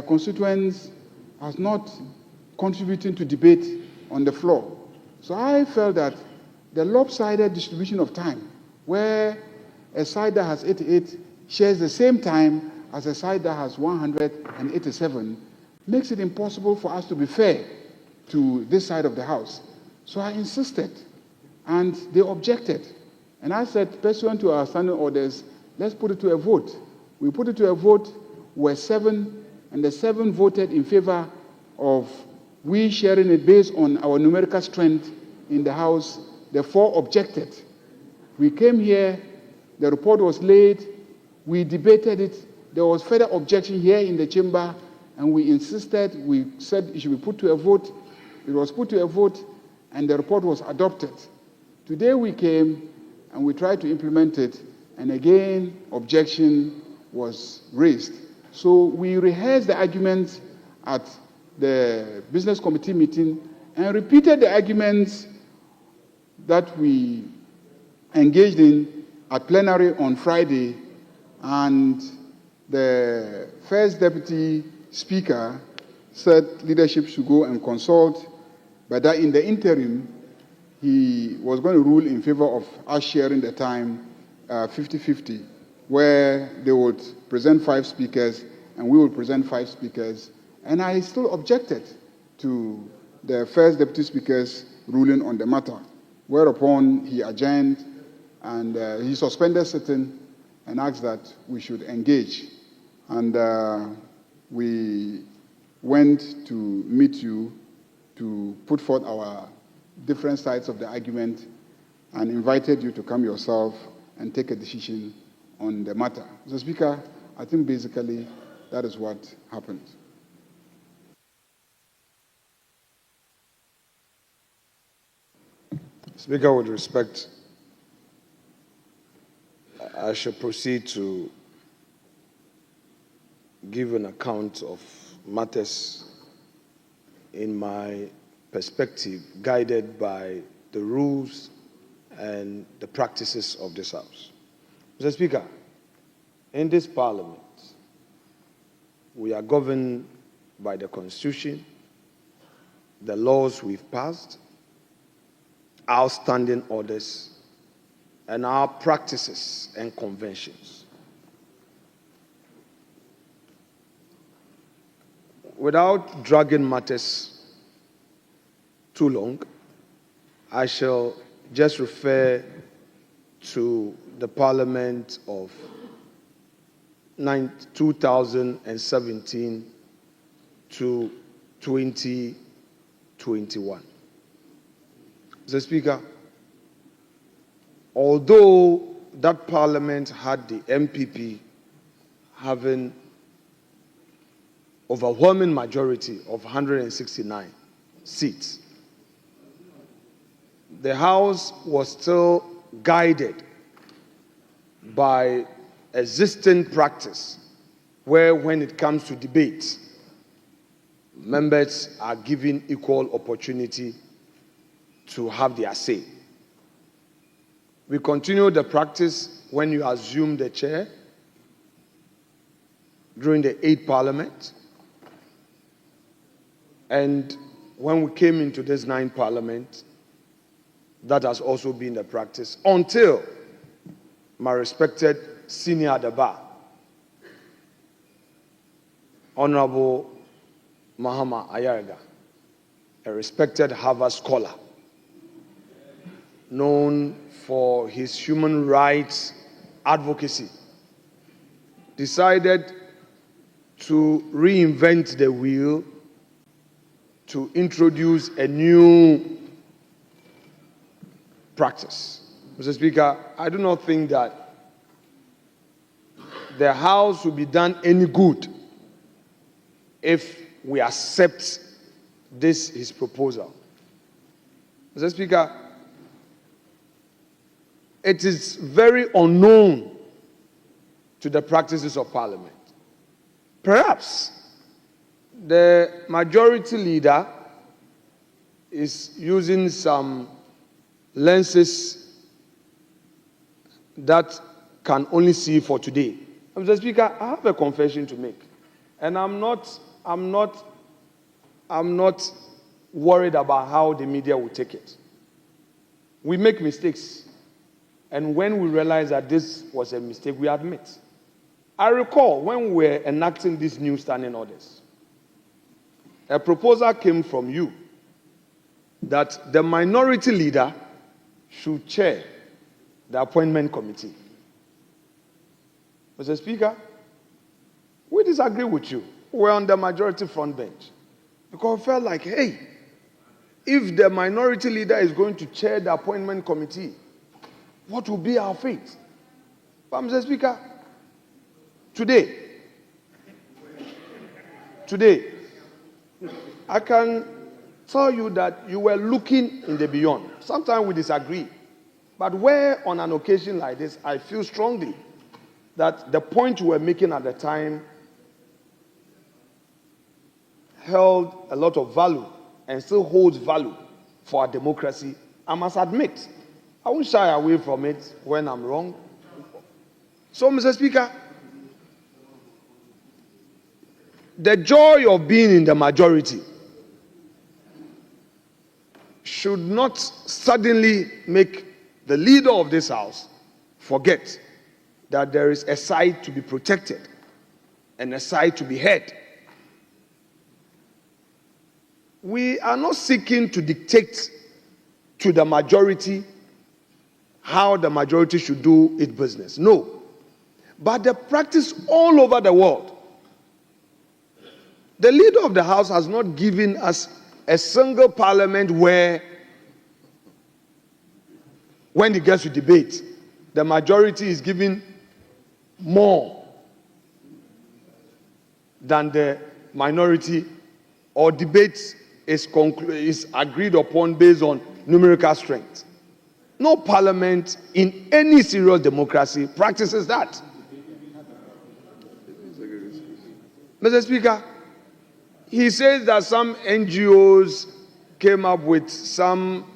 constituents as not contributing to debate on the floor. So I felt that the lopsided distribution of time, where a side that has 88 shares the same time as a side that has 187, makes it impossible for us to be fair to this side of the House. So I insisted, and they objected. And I said, pursuant to our standing orders, let's put it to a vote. We put it to a vote, we're 7, and the 7 voted in favor of we sharing it based on our numerical strength in the House. The 4 objected. We came here, the report was laid, we debated it, there was further objection here in the chamber, and we insisted, we said it should be put to a vote. It was put to a vote, and the report was adopted. Today we came, and we tried to implement it, and again, objection was raised. So we rehearsed the arguments at the business committee meeting and repeated the arguments that we engaged in at plenary on Friday, and the first deputy speaker said leadership should go and consult, but that in the interim, he was going to rule in favor of us sharing the time 50-50, where they would present 5 speakers and we would present 5 speakers. And I still objected to the first deputy speaker's ruling on the matter, whereupon he adjourned and he suspended sitting and asked that we should engage. And we went to meet you to put forth our different sides of the argument and invited you to come yourself and take a decision on the matter. Mr. Speaker, I think basically that is what happened. Speaker, with respect, I shall proceed to give an account of matters in my perspective, guided by the rules and the practices of this House. Mr. Speaker, in this Parliament, we are governed by the Constitution, the laws we've passed, our standing orders, and our practices and conventions. Without dragging matters too long, I shall just refer to the Parliament of 2017 to 2021. Mr. Speaker, although that Parliament had the MPP having overwhelming majority of 169 seats, the House was still guided by existing practice where, when it comes to debate, members are given equal opportunity to have their say. We continue the practice when you assume the chair during the 8th Parliament, and when we came into this 9th Parliament, that has also been the practice until my respected senior at the bar, Honorable Mahama Ayariga, a respected Harvard scholar, known for his human rights advocacy, decided to reinvent the wheel to introduce a new practice. Mr. Speaker, I do not think that the House will be done any good if we accept this, his proposal. Mr. Speaker, it is very unknown to the practices of Parliament. Perhaps the majority leader is using some lenses that can only see for today. Mr. Speaker, I have a confession to make, and I'm not worried about how the media will take it. We make mistakes, and when we realize that this was a mistake, we admit. I recall when we were enacting these new standing orders, a proposal came from you that the minority leader should chair the appointment committee. Mr. Speaker, we disagree with you. We're on the majority front bench because we felt like, hey, if the minority leader is going to chair the appointment committee, what will be our fate? But Mr. Speaker, today, I can tell you that you were looking in the beyond. Sometimes we disagree. But where on an occasion like this, I feel strongly that the point you were making at the time held a lot of value and still holds value for our democracy, I must admit. I won't shy away from it when I'm wrong. So, Mr. Speaker, the joy of being in the majority should not suddenly make the leader of this House forget that there is a side to be protected and a side to be heard. We are not seeking to dictate to the majority how the majority should do its business. No. But the practice all over the world. The leader of the House has not given us a single parliament where, when it gets to debate, the majority is given more than the minority, or debate is agreed upon based on numerical strength. No parliament in any serious democracy practices that. Mr. Speaker, he says that some NGOs came up with some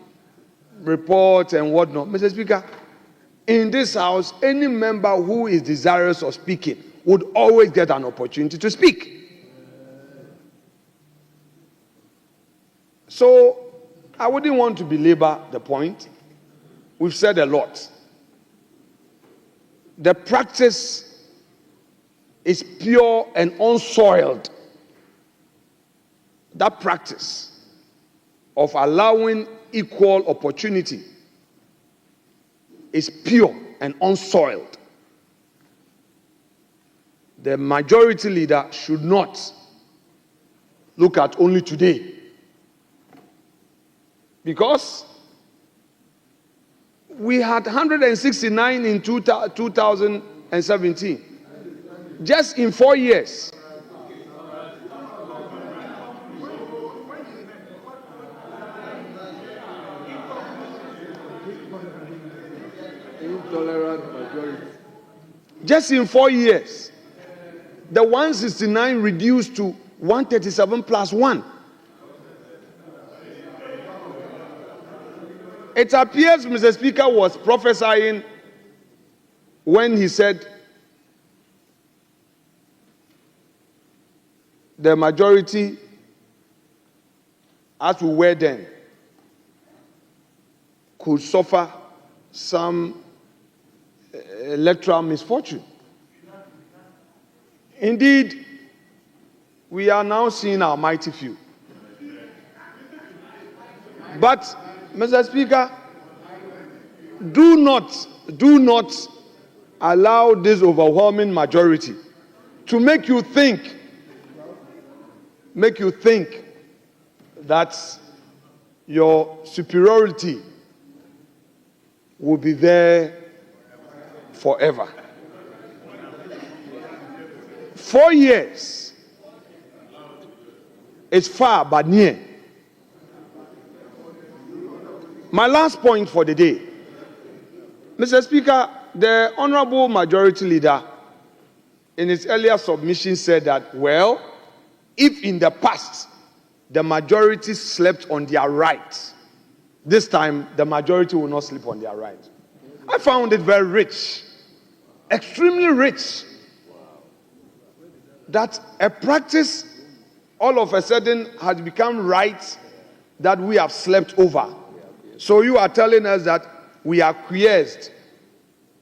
report and whatnot. Mr. Speaker, in this House, any member who is desirous of speaking would always get an opportunity to speak. So I wouldn't want to belabor the point. We've said a lot. The practice is pure and unsoiled. That practice of allowing equal opportunity is pure and unsoiled. The majority leader should not look at only today. Because we had 169 in 2017. Just in 4 years. Intolerant majority. Just in 4 years. The 169 reduced to 137 plus 1. It appears Mr. Speaker was prophesying when he said the majority, as we were then, could suffer some electoral misfortune. Indeed, we are now seeing our mighty few. But, Mr. Speaker, do not allow this overwhelming majority to make you think that your superiority will be there forever. 4 years is far but near. My last point for the day. Mr. Speaker, the Honorable Majority Leader in his earlier submission said that, well, if in the past the majority slept on their right, this time the majority will not sleep on their right. I found it very rich, extremely rich, that a practice all of a sudden has become right that we have slept over. So you are telling us that we are acquiesced.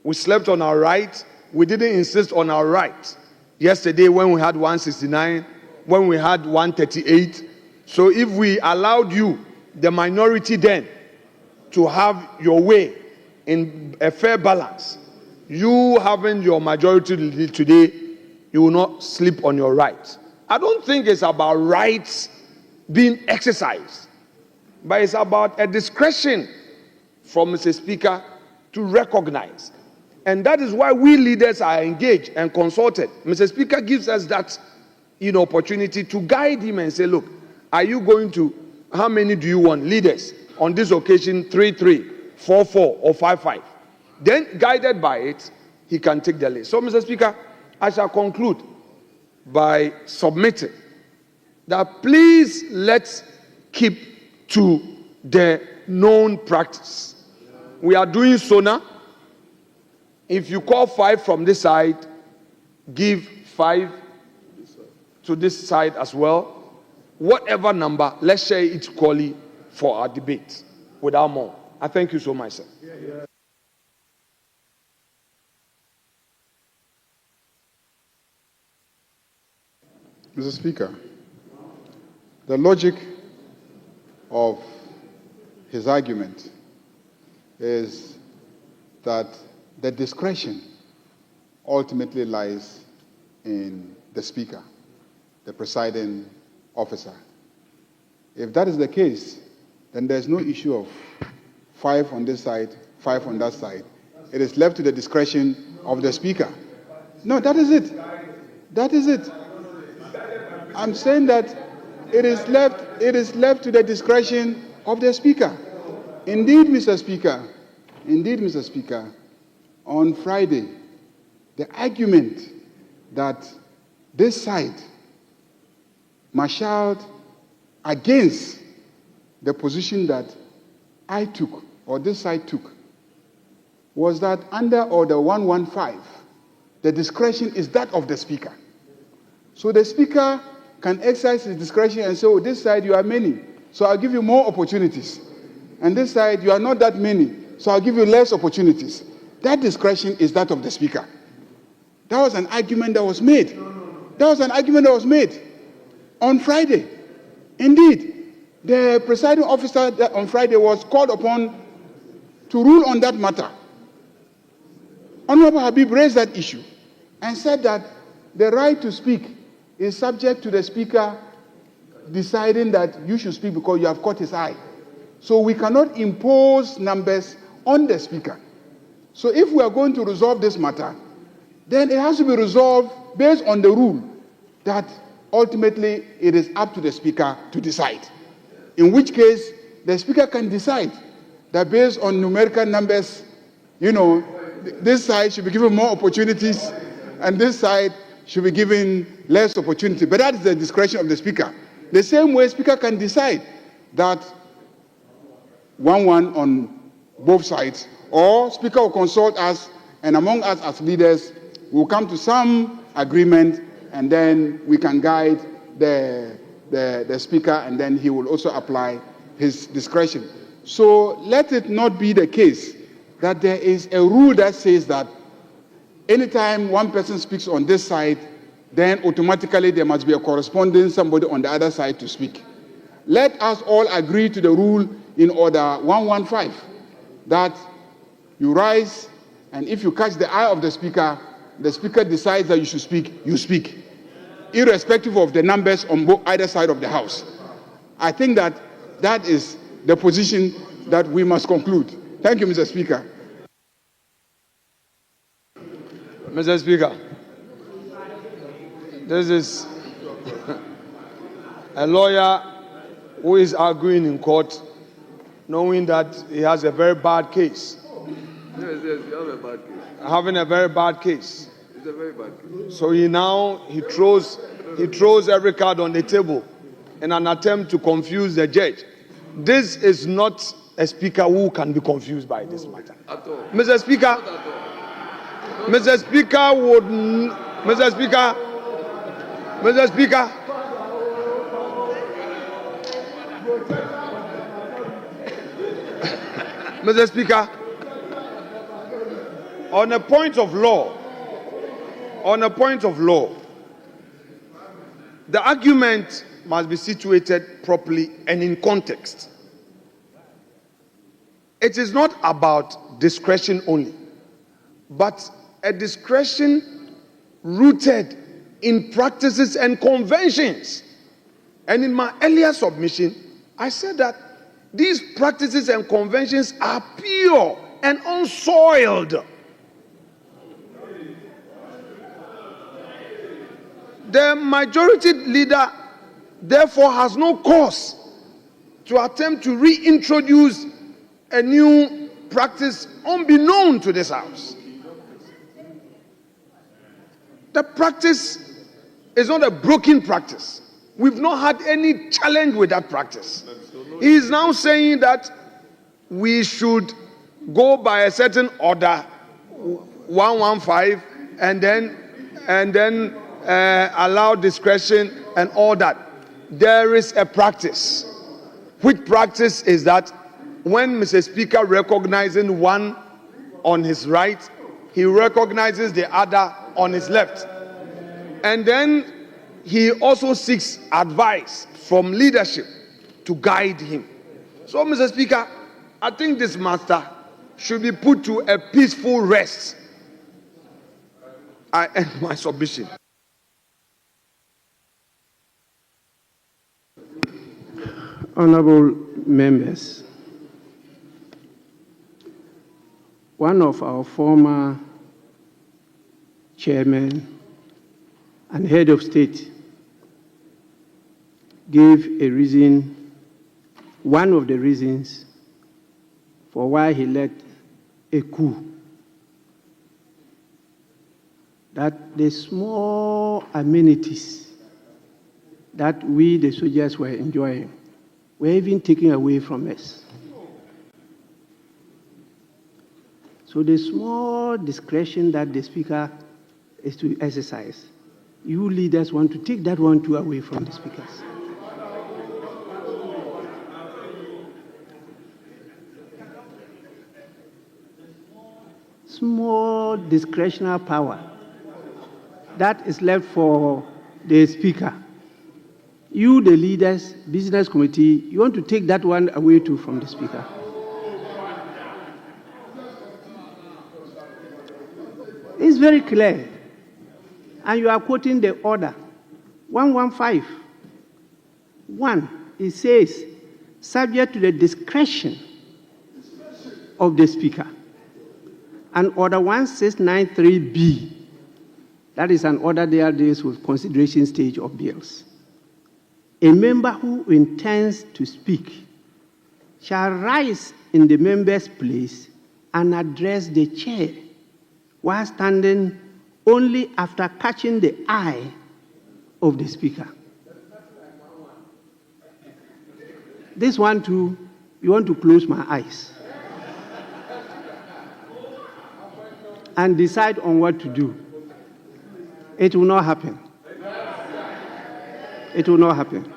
We slept on our right. We didn't insist on our right. Yesterday when we had 169, when we had 138. So if we allowed you, the minority then, to have your way in a fair balance, you having your majority today, you will not sleep on your right. I don't think it's about rights being exercised, but it's about a discretion from Mr. Speaker to recognize. And that is why we leaders are engaged and consulted. Mr. Speaker gives us that opportunity to guide him and say, look, are you going to, how many do you want? Leaders, on this occasion, 3-3, 4-4, or 5-5. Then, guided by it, he can take the list. So, Mr. Speaker, I shall conclude by submitting that please let's keep to the known practice. We are doing SONA. If you call 5 from this side, give 5 to this side as well. Whatever number, let's share it equally for our debate without more. I thank you so much, sir. Mr. Speaker, the logic of his argument is that the discretion ultimately lies in the Speaker, the presiding officer. If that is the case, then there's no issue of 5 on this side, 5 on that side. It is left to the discretion of the Speaker. No, that is it. That is it. I'm saying that it is left to the discretion of the Speaker. Indeed, Mr. Speaker, on Friday, the argument that this side marshaled against the position that I took, or this side took, was that under Order 115, the discretion is that of the Speaker. So the Speaker can exercise his discretion and say, oh, this side you are many, so I'll give you more opportunities. And this side, you are not that many, so I'll give you less opportunities. That discretion is that of the Speaker. That was an argument that was made. That was an argument that was made on Friday. Indeed, the presiding officer on Friday was called upon to rule on that matter. Honorable Habib raised that issue and said that the right to speak is subject to the Speaker deciding that you should speak because you have caught his eye. So we cannot impose numbers on the Speaker. So if we are going to resolve this matter, then it has to be resolved based on the rule that ultimately it is up to the Speaker to decide. In which case, the Speaker can decide that based on numerical numbers, this side should be given more opportunities and this side should be given less opportunity. But that is the discretion of the Speaker. The same way, Speaker can decide that 1-1 on both sides, or Speaker will consult us, and among us as leaders, we'll come to some agreement, and then we can guide the Speaker, and then he will also apply his discretion. So let it not be the case that there is a rule that says that anytime one person speaks on this side, then automatically there must be a corresponding somebody on the other side to speak. Let us all agree to the rule in Order 115, that you rise, and if you catch the eye of the Speaker decides that you should speak, you speak, irrespective of the numbers on either side of the House. I think that is the position that we must conclude. Thank you, Mr. Speaker. Mr. Speaker, this is a lawyer who is arguing in court knowing that he has a very bad case. Yes, you have a bad case. Having a very bad case. It's a very bad case. So he throws every card on the table in an attempt to confuse the judge. This is not a Speaker who can be confused by this matter. At all. Mr. Speaker, Mr. Speaker would, Mr. Speaker, Mr. Speaker, Mr. Speaker, on a point of law, the argument must be situated properly and in context. It is not about discretion only, but a discretion rooted in practices and conventions. And in my earlier submission, I said that these practices and conventions are pure and unsoiled. The majority leader, therefore, has no cause to attempt to reintroduce a new practice unbeknown to this House. The practice is not a broken practice. We've not had any challenge with that practice. He is now saying that we should go by a certain order, 115, and then allow discretion and all that. There is a practice. Which practice is that when Mr. Speaker recognizing one on his right, he recognizes the other on his left. And then he also seeks advice from leadership to guide him. So, Mr. Speaker, I think this matter should be put to a peaceful rest. I end my submission. Honorable members, one of our former chairmen and head of state gave a reason, one of the reasons for why he led a coup, that the small amenities that we, the soldiers, were enjoying were even taken away from us. So the small discretion that the Speaker is to exercise, you leaders want to take that one too away from the speakers. small discretionary power that is left for the Speaker. You, the leaders, business committee, you want to take that one away too from the Speaker. It's very clear. And you are quoting the order 115. 1, it says, subject to the discretion of the Speaker. And order 1693B, that is an order that deals with consideration stage of bills. A member who intends to speak shall rise in the member's place and address the chair while standing only after catching the eye of the Speaker. This one too, you want to close my eyes and decide on what to do. It will not happen. It will not happen.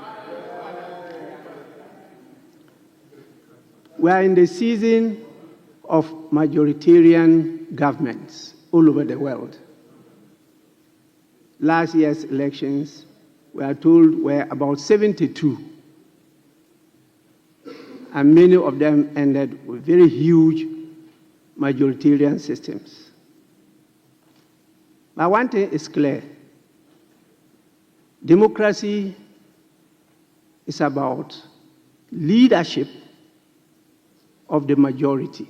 We are in the season of majoritarian governments all over the world. Last year's elections, we are told, were about 72. And many of them ended with very huge majoritarian systems. But one thing is clear. Democracy is about leadership of the majority.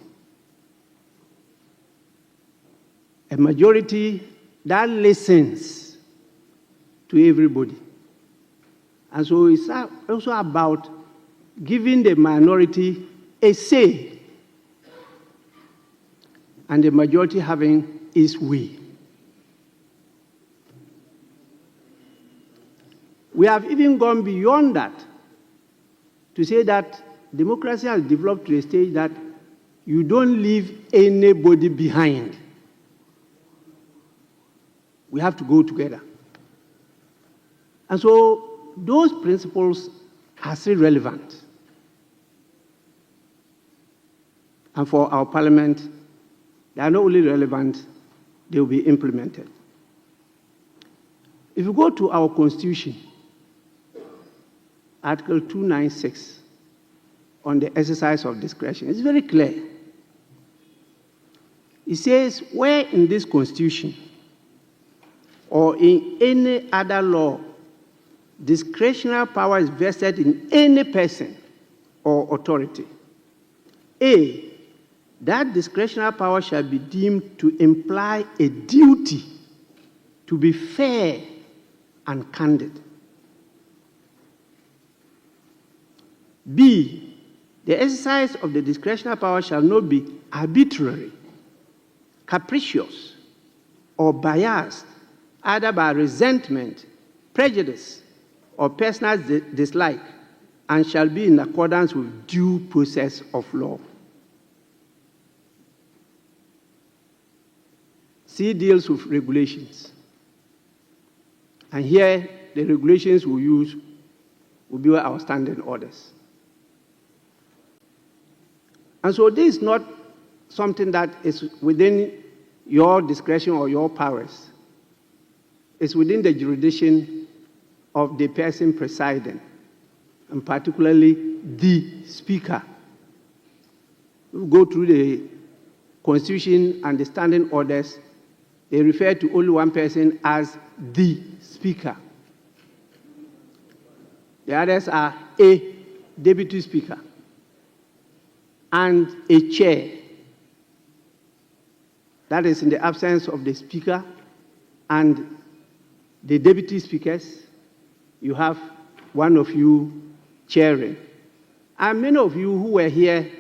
A majority that listens to everybody. And so it's also about giving the minority a say and the majority having its way. We have even gone beyond that to say that democracy has developed to a stage that you don't leave anybody behind. We have to go together. And so those principles are still relevant. And for our parliament, they are not only relevant, they will be implemented. If you go to our constitution, Article 296, on the exercise of discretion, it's very clear. It says, where in this constitution or in any other law, discretionary power is vested in any person or authority, A, that discretionary power shall be deemed to imply a duty to be fair and candid. B, the exercise of the discretionary power shall not be arbitrary, capricious, or biased, either by resentment, prejudice, or personal dislike, and shall be in accordance with due process of law. C deals with regulations. And here, the regulations we use will be our standing orders. And so this is not something that is within your discretion or your powers. It's within the jurisdiction of the person presiding, and particularly the Speaker. We go through the Constitution and the standing orders. They refer to only one person as the Speaker. The others are a Deputy Speaker and a Chair. That is in the absence of the Speaker and the Deputy Speakers, you have one of you chairing. And many of you who were here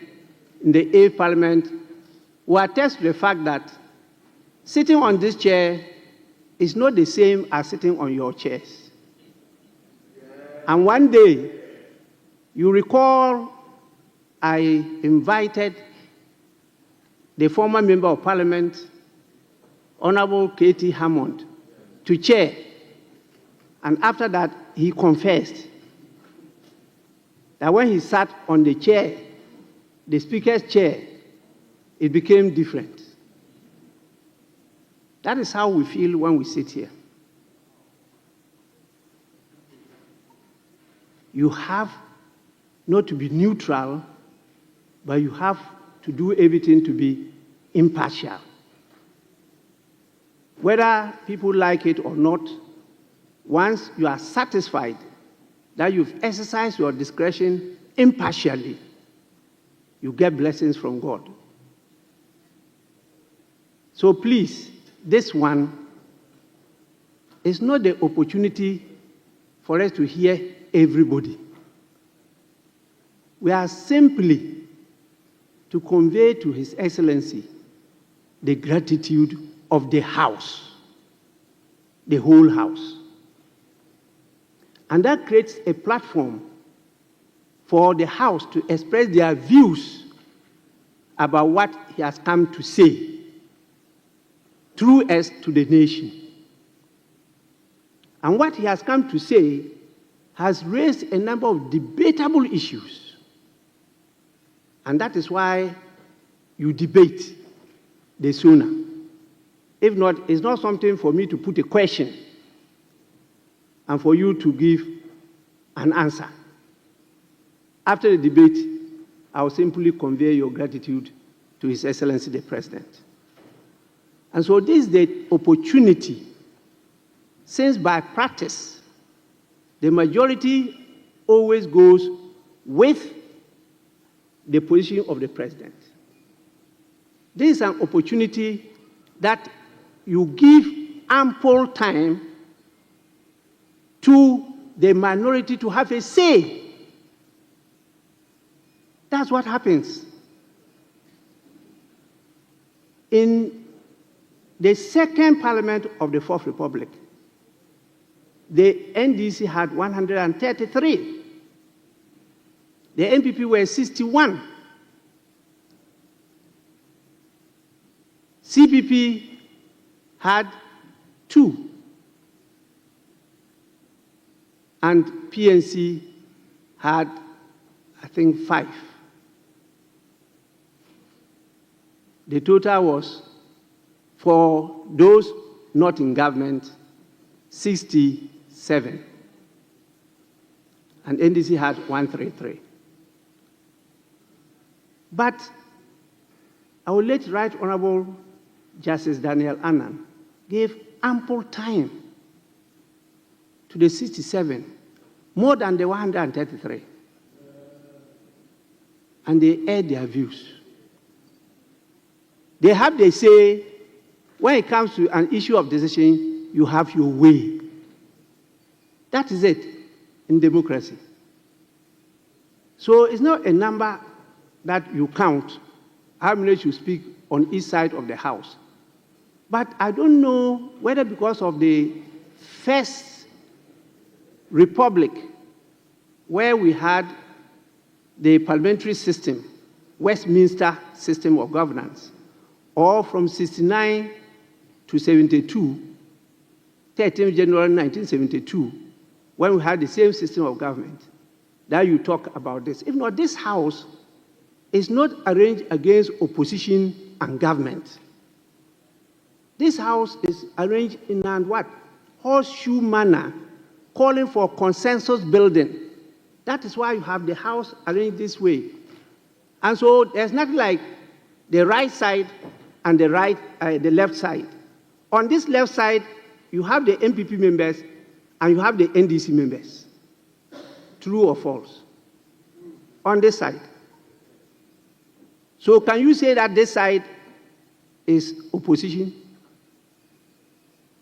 in the 8th Parliament will attest to the fact that sitting on this chair is not the same as sitting on your chairs. And one day, you recall I invited the former Member of Parliament, Honorable Katie Hammond, to chair. And after that, he confessed that when he sat on the chair, the Speaker's chair, it became different. That is how we feel when we sit here. You have not to be neutral, but you have to do everything to be impartial. Whether people like it or not, once you are satisfied that you've exercised your discretion impartially, you get blessings from God. So please, this one is not the opportunity for us to hear everybody. We are simply to convey to His Excellency the gratitude of the House, the whole House. And that creates a platform for the House to express their views about what he has come to say through us to the nation. And what he has come to say has raised a number of debatable issues. And that is why you debate the sooner. If not, it's not something for me to put a question and for you to give an answer. After the debate, I will simply convey your gratitude to His Excellency the President. And so this is the opportunity, since by practice, the majority always goes with the position of the President. This is an opportunity that you give ample time to the minority to have a say. That's what happens. In the second parliament of the Fourth Republic, the NDC had 133. The NPP were 61. CPP had 2. And PNC had, I think, 5. The total was, for those not in government, 67. And NDC had 133. But I will let Right Honorable Justice Daniel Annan give ample time to the 67, more than the 133. And they aired their views. They have, they say, when it comes to an issue of decision, you have your way. That is it in democracy. So it's not a number that you count how many should speak on each side of the House. But I don't know whether because of the First Republic, where we had the parliamentary system, Westminster system of governance, or from 69 to 72, 13th January 1972, when we had the same system of government, that you talk about this. If not, this House is not arranged against opposition and government. This House is arranged in a what? Horseshoe manner, calling for consensus building. That is why you have the House arranged this way. And so there's nothing like the right side and the left side. On this left side, you have the MPP members and you have the NDC members. True or false? On this side. So can you say that this side is opposition?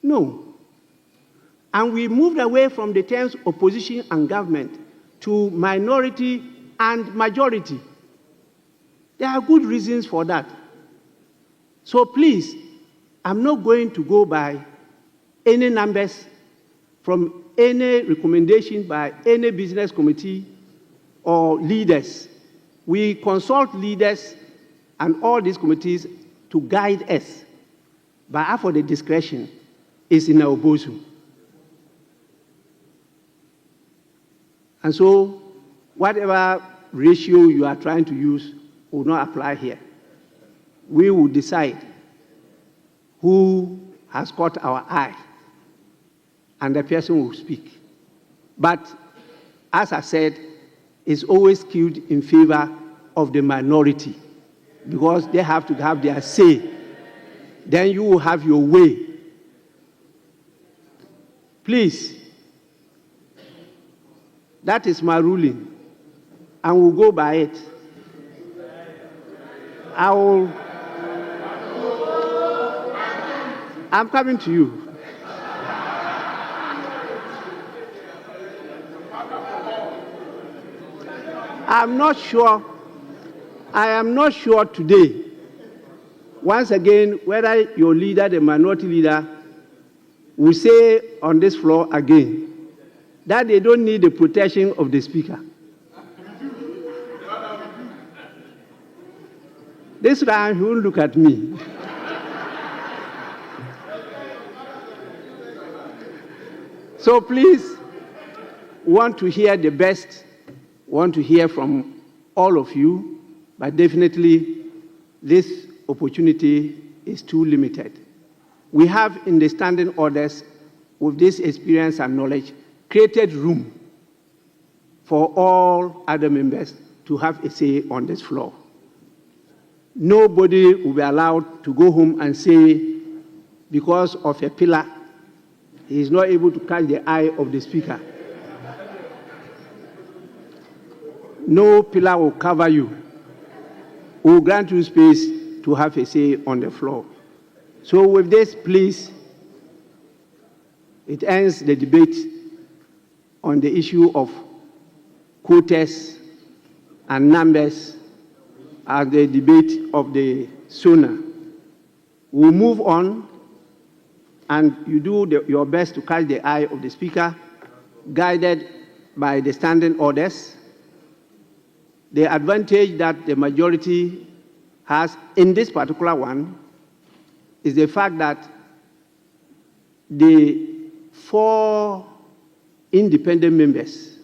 No. And we moved away from the terms opposition and government to minority and majority. There are good reasons for that. So please, I'm not going to go by any numbers from any recommendation by any business committee or leaders. We consult leaders and all these committees to guide us. But after the discretion is in our bosom. And so, whatever ratio you are trying to use will not apply here. We will decide who has caught our eye, and the person will speak. But as I said, it's always skewed in favor of the minority because they have to have their say. Then you will have your way. Please, that is my ruling, and we'll go by it. I'm coming to you. I am not sure today, once again, whether your leader, the minority leader, will say on this floor again that they don't need the protection of the speaker. This time he won't look at me. So please, want to hear the best, want to hear from all of you, but definitely this opportunity is too limited. We have in the standing orders, with this experience and knowledge, created room for all other members to have a say on this floor. Nobody will be allowed to go home and say, because of a pillar, he is not able to catch the eye of the speaker. No pillar will cover you. We will grant you space to have a say on the floor. So with this, please, it ends the debate on the issue of quotas and numbers as the debate of the SONA. We'll move on, and you do your best to catch the eye of the speaker, guided by the standing orders. The advantage that the majority has in this particular one is the fact that the 4 independent members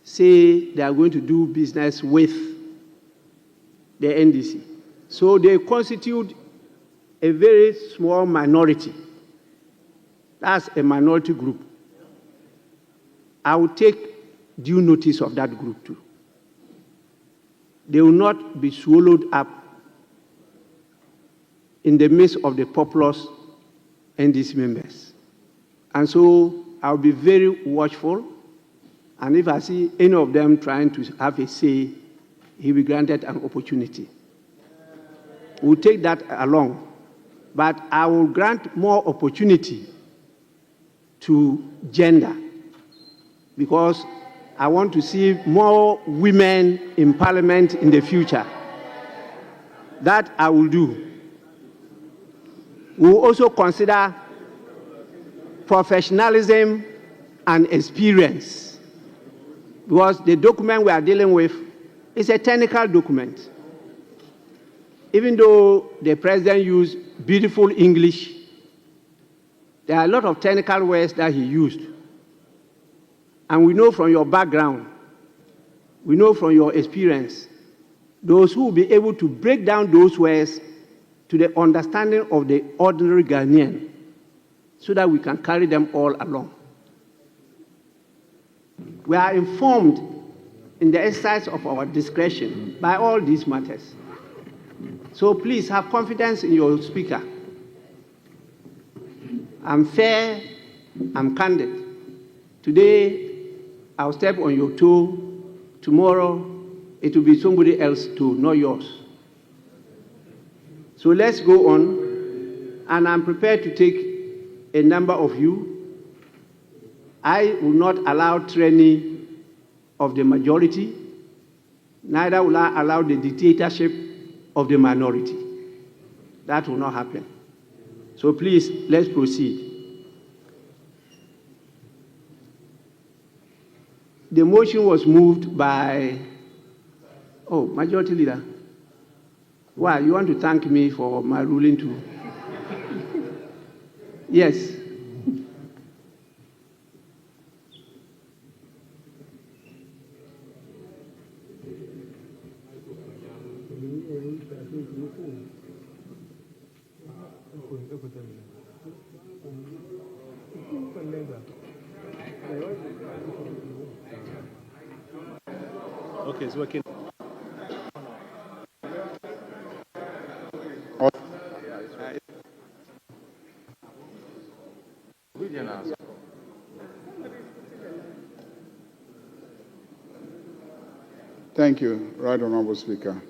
say they are going to do business with the NDC. So they constitute a very small minority. That's a minority group. I will take due notice of that group too. They will not be swallowed up in the midst of the populace NDC members. And so I'll be very watchful, and if I see any of them trying to have a say, he will be granted an opportunity. We'll take that along, but I will grant more opportunity to gender, because I want to see more women in parliament in the future. That I will do. We will also consider professionalism and experience, because the document we are dealing with is a technical document. Even though the president used beautiful English, there are a lot of technical words that he used. And we know from your background, we know from your experience, those who will be able to break down those words to the understanding of the ordinary Ghanaian, so that we can carry them all along. We are informed in the exercise of our discretion by all these matters. So please have confidence in your speaker. I'm fair, I'm candid. Today, I'll step on your toe. Tomorrow, it will be somebody else's toe, not yours. So let's go on, and I'm prepared to take a number of you. I will not allow tyranny of the majority, neither will I allow the dictatorship of the minority. That will not happen. So please, let's proceed. The motion was moved by, Majority Leader. Why? You want to thank me for my ruling too? Yes. Okay, it's working. Thank you, Right Honorable Speaker.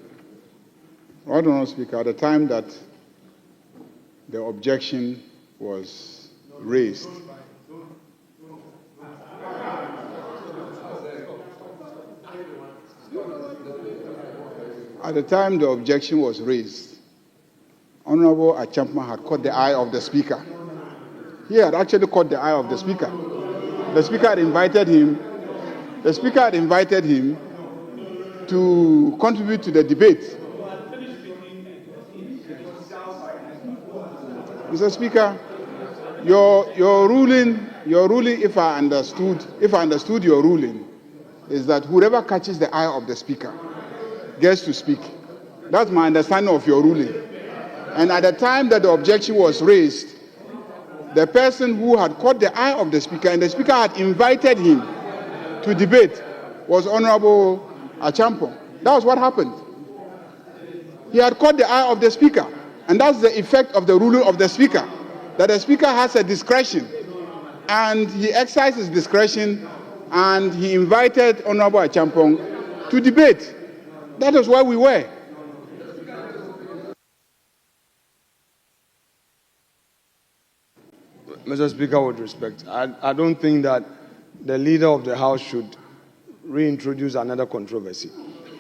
Right Honorable Speaker, at the time that the objection was raised, Honorable Achampman had caught the eye of the Speaker. He had actually caught the eye of the Speaker. The Speaker had invited him. The Speaker had invited him to contribute to the debate. Mr. Speaker, your ruling, if I understood your ruling, is that whoever catches the eye of the Speaker gets to speak. That's my understanding of your ruling. And at the time that the objection was raised, the person who had caught the eye of the Speaker and the Speaker had invited him to debate was Honorable Achampon. That was what happened. He had caught the eye of the Speaker, and that's the effect of the ruling of the Speaker, that the Speaker has a discretion, and he exercised his discretion, and he invited Honorable Achampon to debate. That is where we were. Mr. Speaker, with respect, I don't think that the leader of the House should reintroduce another controversy.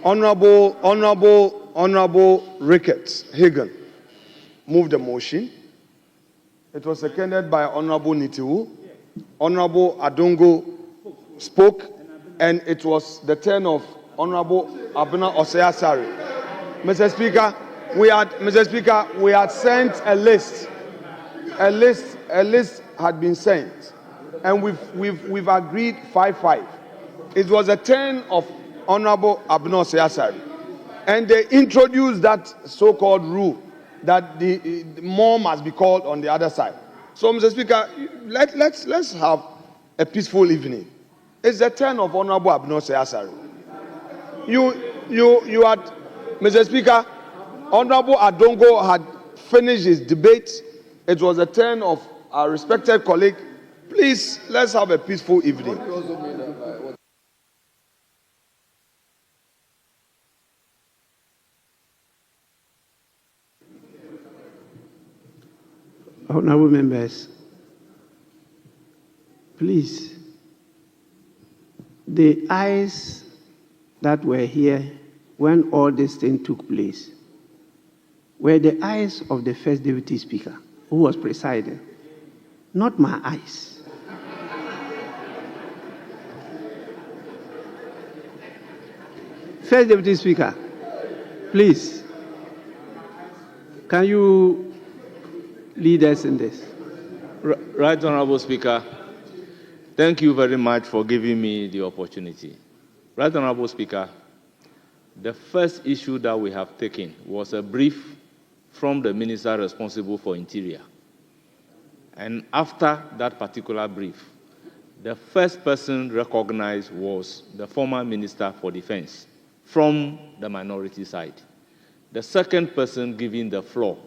Honorable Ricketts Hagan moved the motion. It was seconded by Honorable Nitiwu. Honorable Adongo spoke, and it was the turn of Honorable Abena Osei-Asare. Mr. Speaker, we had sent a list. A list had been sent, and we've agreed 5-5. It was a turn of Honorable Abena Osei-Asare, and they introduced that so-called rule that the more must be called on the other side. So, Mr. Speaker, let's have a peaceful evening. It's the turn of Honorable Abena Osei-Asare. You had, Mr. Speaker, Honorable Adongo had finished his debate. It was the turn of our respected colleague. Please, let's have a peaceful evening. Honorable members, please, the eyes that were here when all this thing took place were the eyes of the First Deputy Speaker, who was presiding, not my eyes. First Deputy Speaker, please, can you lead us in this? Right Honorable Speaker, thank you very much for giving me the opportunity. Right Honorable Speaker, the first issue that we have taken was a brief from the Minister responsible for Interior. And after that particular brief, the first person recognized was the former Minister for Defense from the minority side. The second person given the floor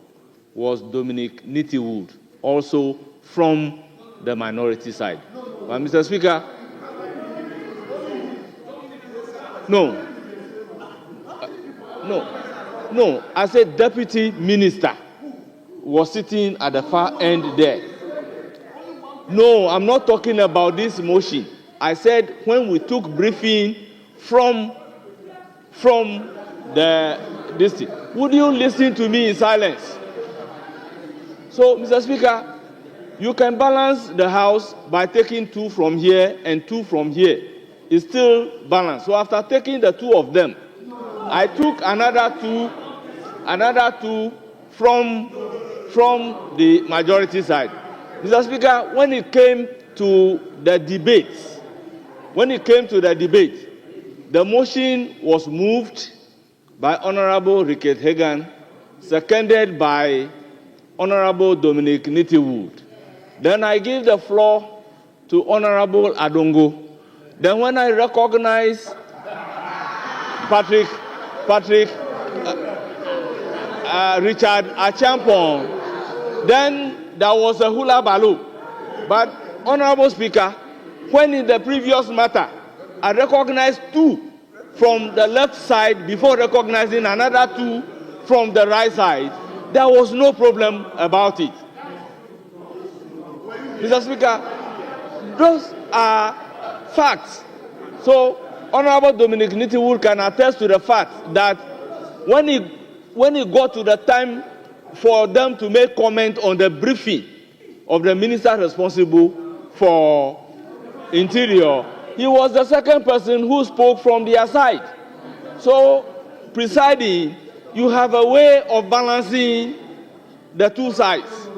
was Dominic Nitiwu, also from the minority side. But Mr. Speaker, no, I said Deputy Minister was sitting at the far end there. No, I'm not talking about this motion. I said when we took briefing from the district. Would you listen to me in silence? So, Mr. Speaker, you can balance the House by taking 2 from here and 2 from here. It's still balanced. So after taking the 2 of them, I took another two from the majority side. Mr. Speaker, when it came to the debate, the motion was moved by Honorable Ricketts Hagan, seconded by Honorable Dominic Nittywood. Then I give the floor to Honorable Adongo. Then when I recognize Richard Achampong, then there was a hula baloo. But, Honorable Speaker, when in the previous matter, I recognized 2 from the left side before recognizing another 2 from the right side, there was no problem about it. Mr. Speaker, those are facts. So, Honorable Dominic Nittywood can attest to the fact that when he got to the time for them to make comment on the briefing of the minister responsible for Interior, he was the second person who spoke from their side. So, presiding, you have a way of balancing the 2 sides.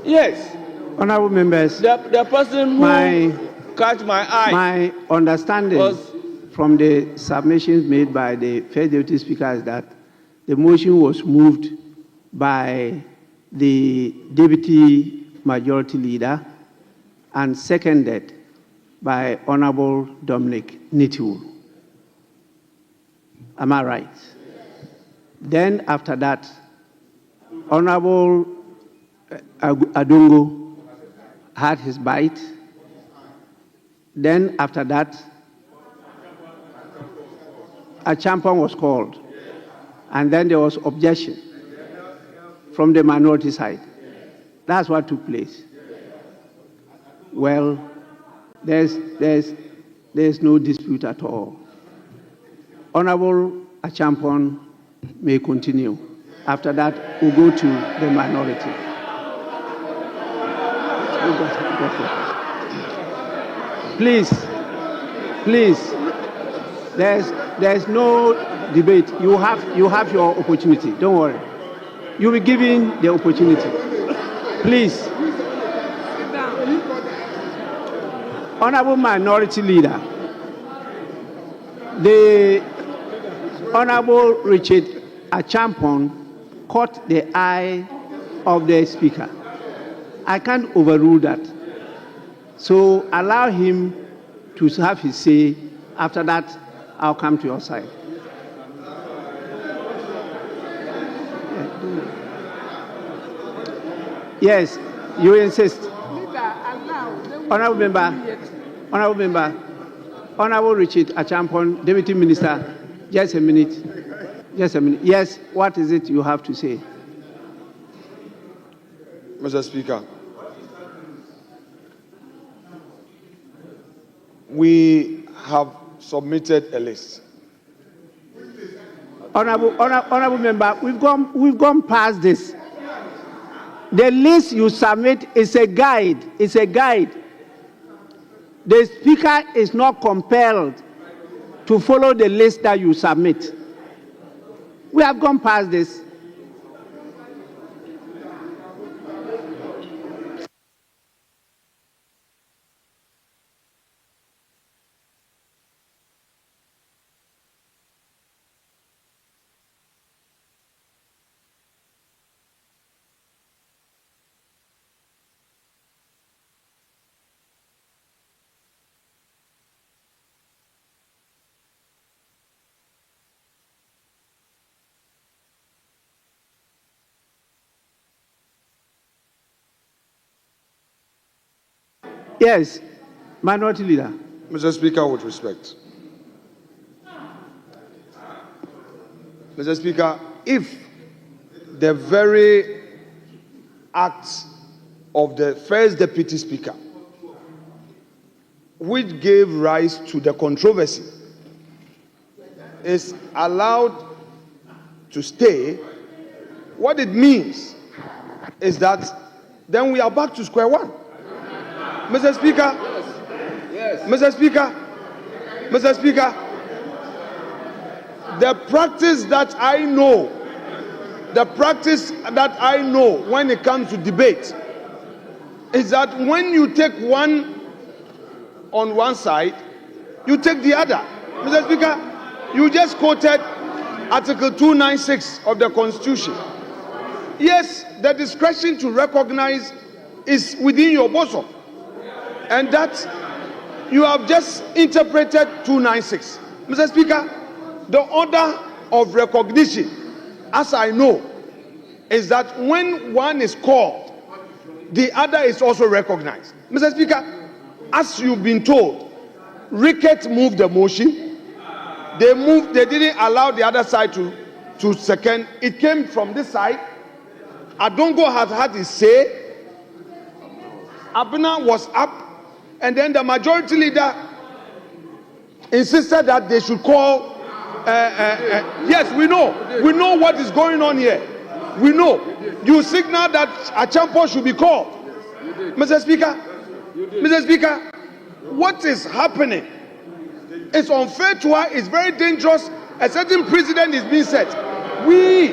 Yes. Honorable members, The person who caught my eye. My understanding from the submissions made by the First Deputy Speaker is that the motion was moved by the Deputy Majority Leader and seconded by Honorable Dominic Nittywood. Am I right? Then after that, Honorable Adongo had his bite. Then after that, Achampong was called. And then there was objection from the minority side. That's what took place. Well, there's no dispute at all. Honorable Achampong may continue. After that, we'll go to the minority. Please, there's no debate. You have your opportunity. Don't worry. You'll be given the opportunity. Please. Honorable Minority Leader, the Honorable Richard Achampong caught the eye of the Speaker. I can't overrule that. So allow him to have his say. After that, I'll come to your side. Yes, you insist. Honorable Member, Honorable Richard Achampong, Deputy Minister, just a minute. Yes, what is it you have to say? Mr. Speaker, we have submitted a list. Honorable Member, we've gone past this. The list you submit is a guide. It's a guide. The Speaker is not compelled to follow the list that you submit. We have gone past this. Yes, Minority Leader. Mr. Speaker, with respect. Mr. Speaker, if the very act of the First Deputy Speaker, which gave rise to the controversy, is allowed to stay, what it means is that then we are back to square one. Mr. Speaker, Yes. Mr. Speaker, the practice that I know when it comes to debate is that when you take one on one side, you take the other. Mr. Speaker, you just quoted Article 296 of the Constitution. Yes, the discretion to recognize is within your bosom, and that you have just interpreted 296. Mr. Speaker, the order of recognition, as I know, is that when one is called, the other is also recognized. Mr. Speaker, as you've been told, Rickett moved the motion. They didn't allow the other side to second. It came from this side. Adongo has had his say. Abena was up, and then the majority leader insisted that they should call. Yes, we know what is going on here. We know. You signal that Achampo should be called. Mr. Speaker, what is happening? It's unfair to her. It's very dangerous. A certain precedent is being set. We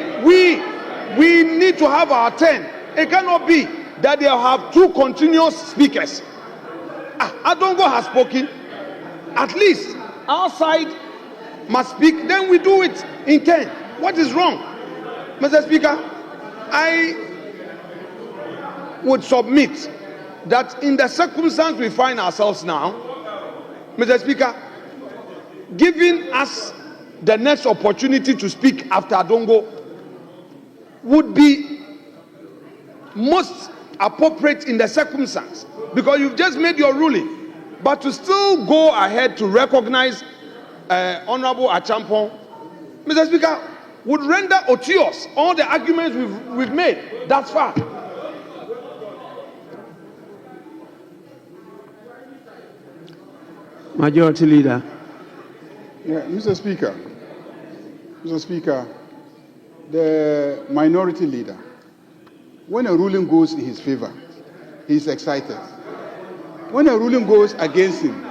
need to have our turn. It cannot be that they have two continuous speakers. Adongo has spoken. At least our side must speak. Then we do it in turn. What is wrong? Mr. Speaker, I would submit that in the circumstance we find ourselves now, Mr. Speaker, giving us the next opportunity to speak after Adongo would be most appropriate in the circumstance, because you've just made your ruling. But to still go ahead to recognize Honorable Achampong, Mr. Speaker, would render odious all the arguments we've made thus far. Majority Leader. Yeah, Mr. Speaker, the minority leader, when a ruling goes in his favor, he's excited. When a ruling goes against him,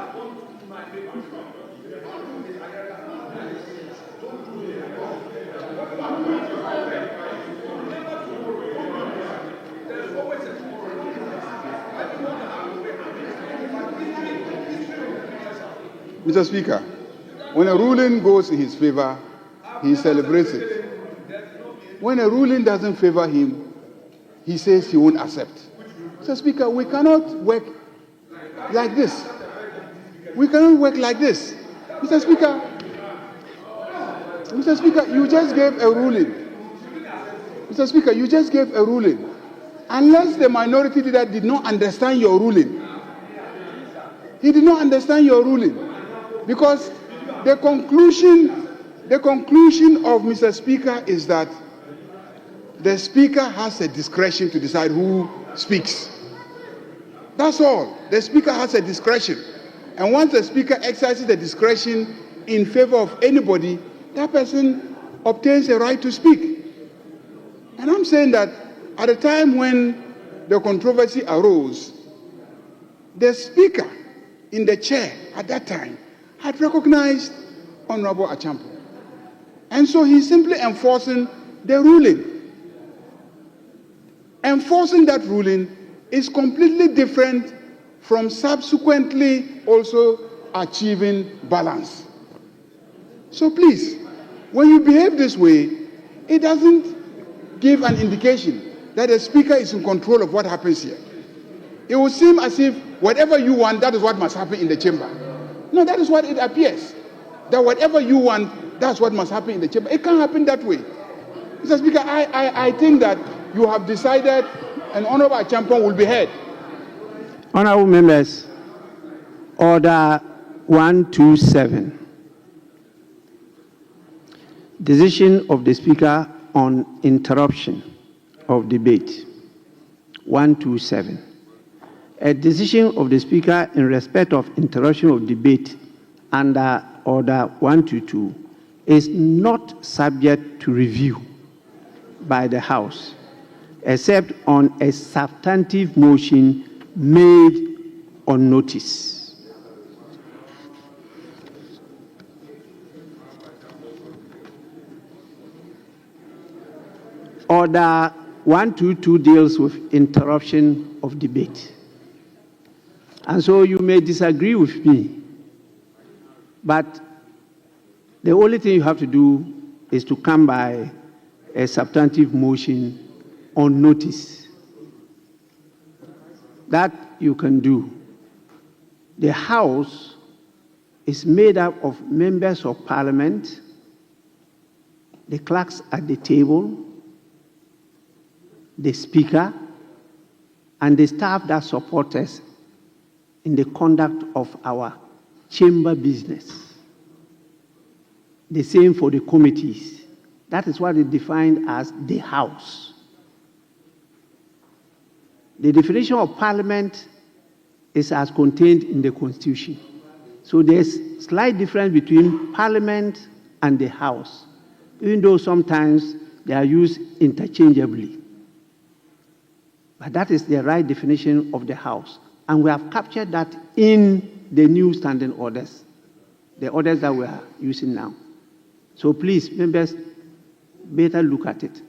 Mr. Speaker, when a ruling goes in his favor, he celebrates it. When a ruling doesn't favor him, he says he won't accept. Mr. Speaker, we cannot work like this. We cannot work like this. Mr. Speaker, you just gave a ruling. Mr. Speaker, you just gave a ruling. Unless the minority leader did not understand your ruling, he did not understand your ruling. Because the conclusion of Mr. Speaker is that the Speaker has a discretion to decide who speaks. That's all. The Speaker has a discretion. And once the Speaker exercises the discretion in favor of anybody, that person obtains a right to speak. And I'm saying that at the time when the controversy arose, the Speaker in the chair at that time had recognized Honorable Achampo. And so he's simply enforcing the ruling. Enforcing that ruling is completely different from subsequently also achieving balance. So please, when you behave this way, it doesn't give an indication that the Speaker is in control of what happens here. It will seem as if whatever you want, that is what must happen in the chamber. No, that is what it appears. That whatever you want, that's what must happen in the chamber. It can't happen that way. Mr. Speaker, I think that you have decided an Honorable Achampong will be heard. Honorable members, Order 127. Decision of the Speaker on interruption of debate. 127. A decision of the Speaker in respect of interruption of debate under Order 122 is not subject to review by the House, except on a substantive motion made on notice. Order 122 deals with interruption of debate. And so you may disagree with me, but the only thing you have to do is to come by a substantive motion on notice. That you can do. The House is made up of members of Parliament, the clerks at the table, the Speaker, and the staff that support us in the conduct of our chamber business. The same for the committees. That is what is defined as the House. The definition of Parliament is as contained in the Constitution. So there's slight difference between Parliament and the House, even though sometimes they are used interchangeably. But that is the right definition of the House. And we have captured that in the new standing orders, the orders that we are using now. So please, members, better look at it.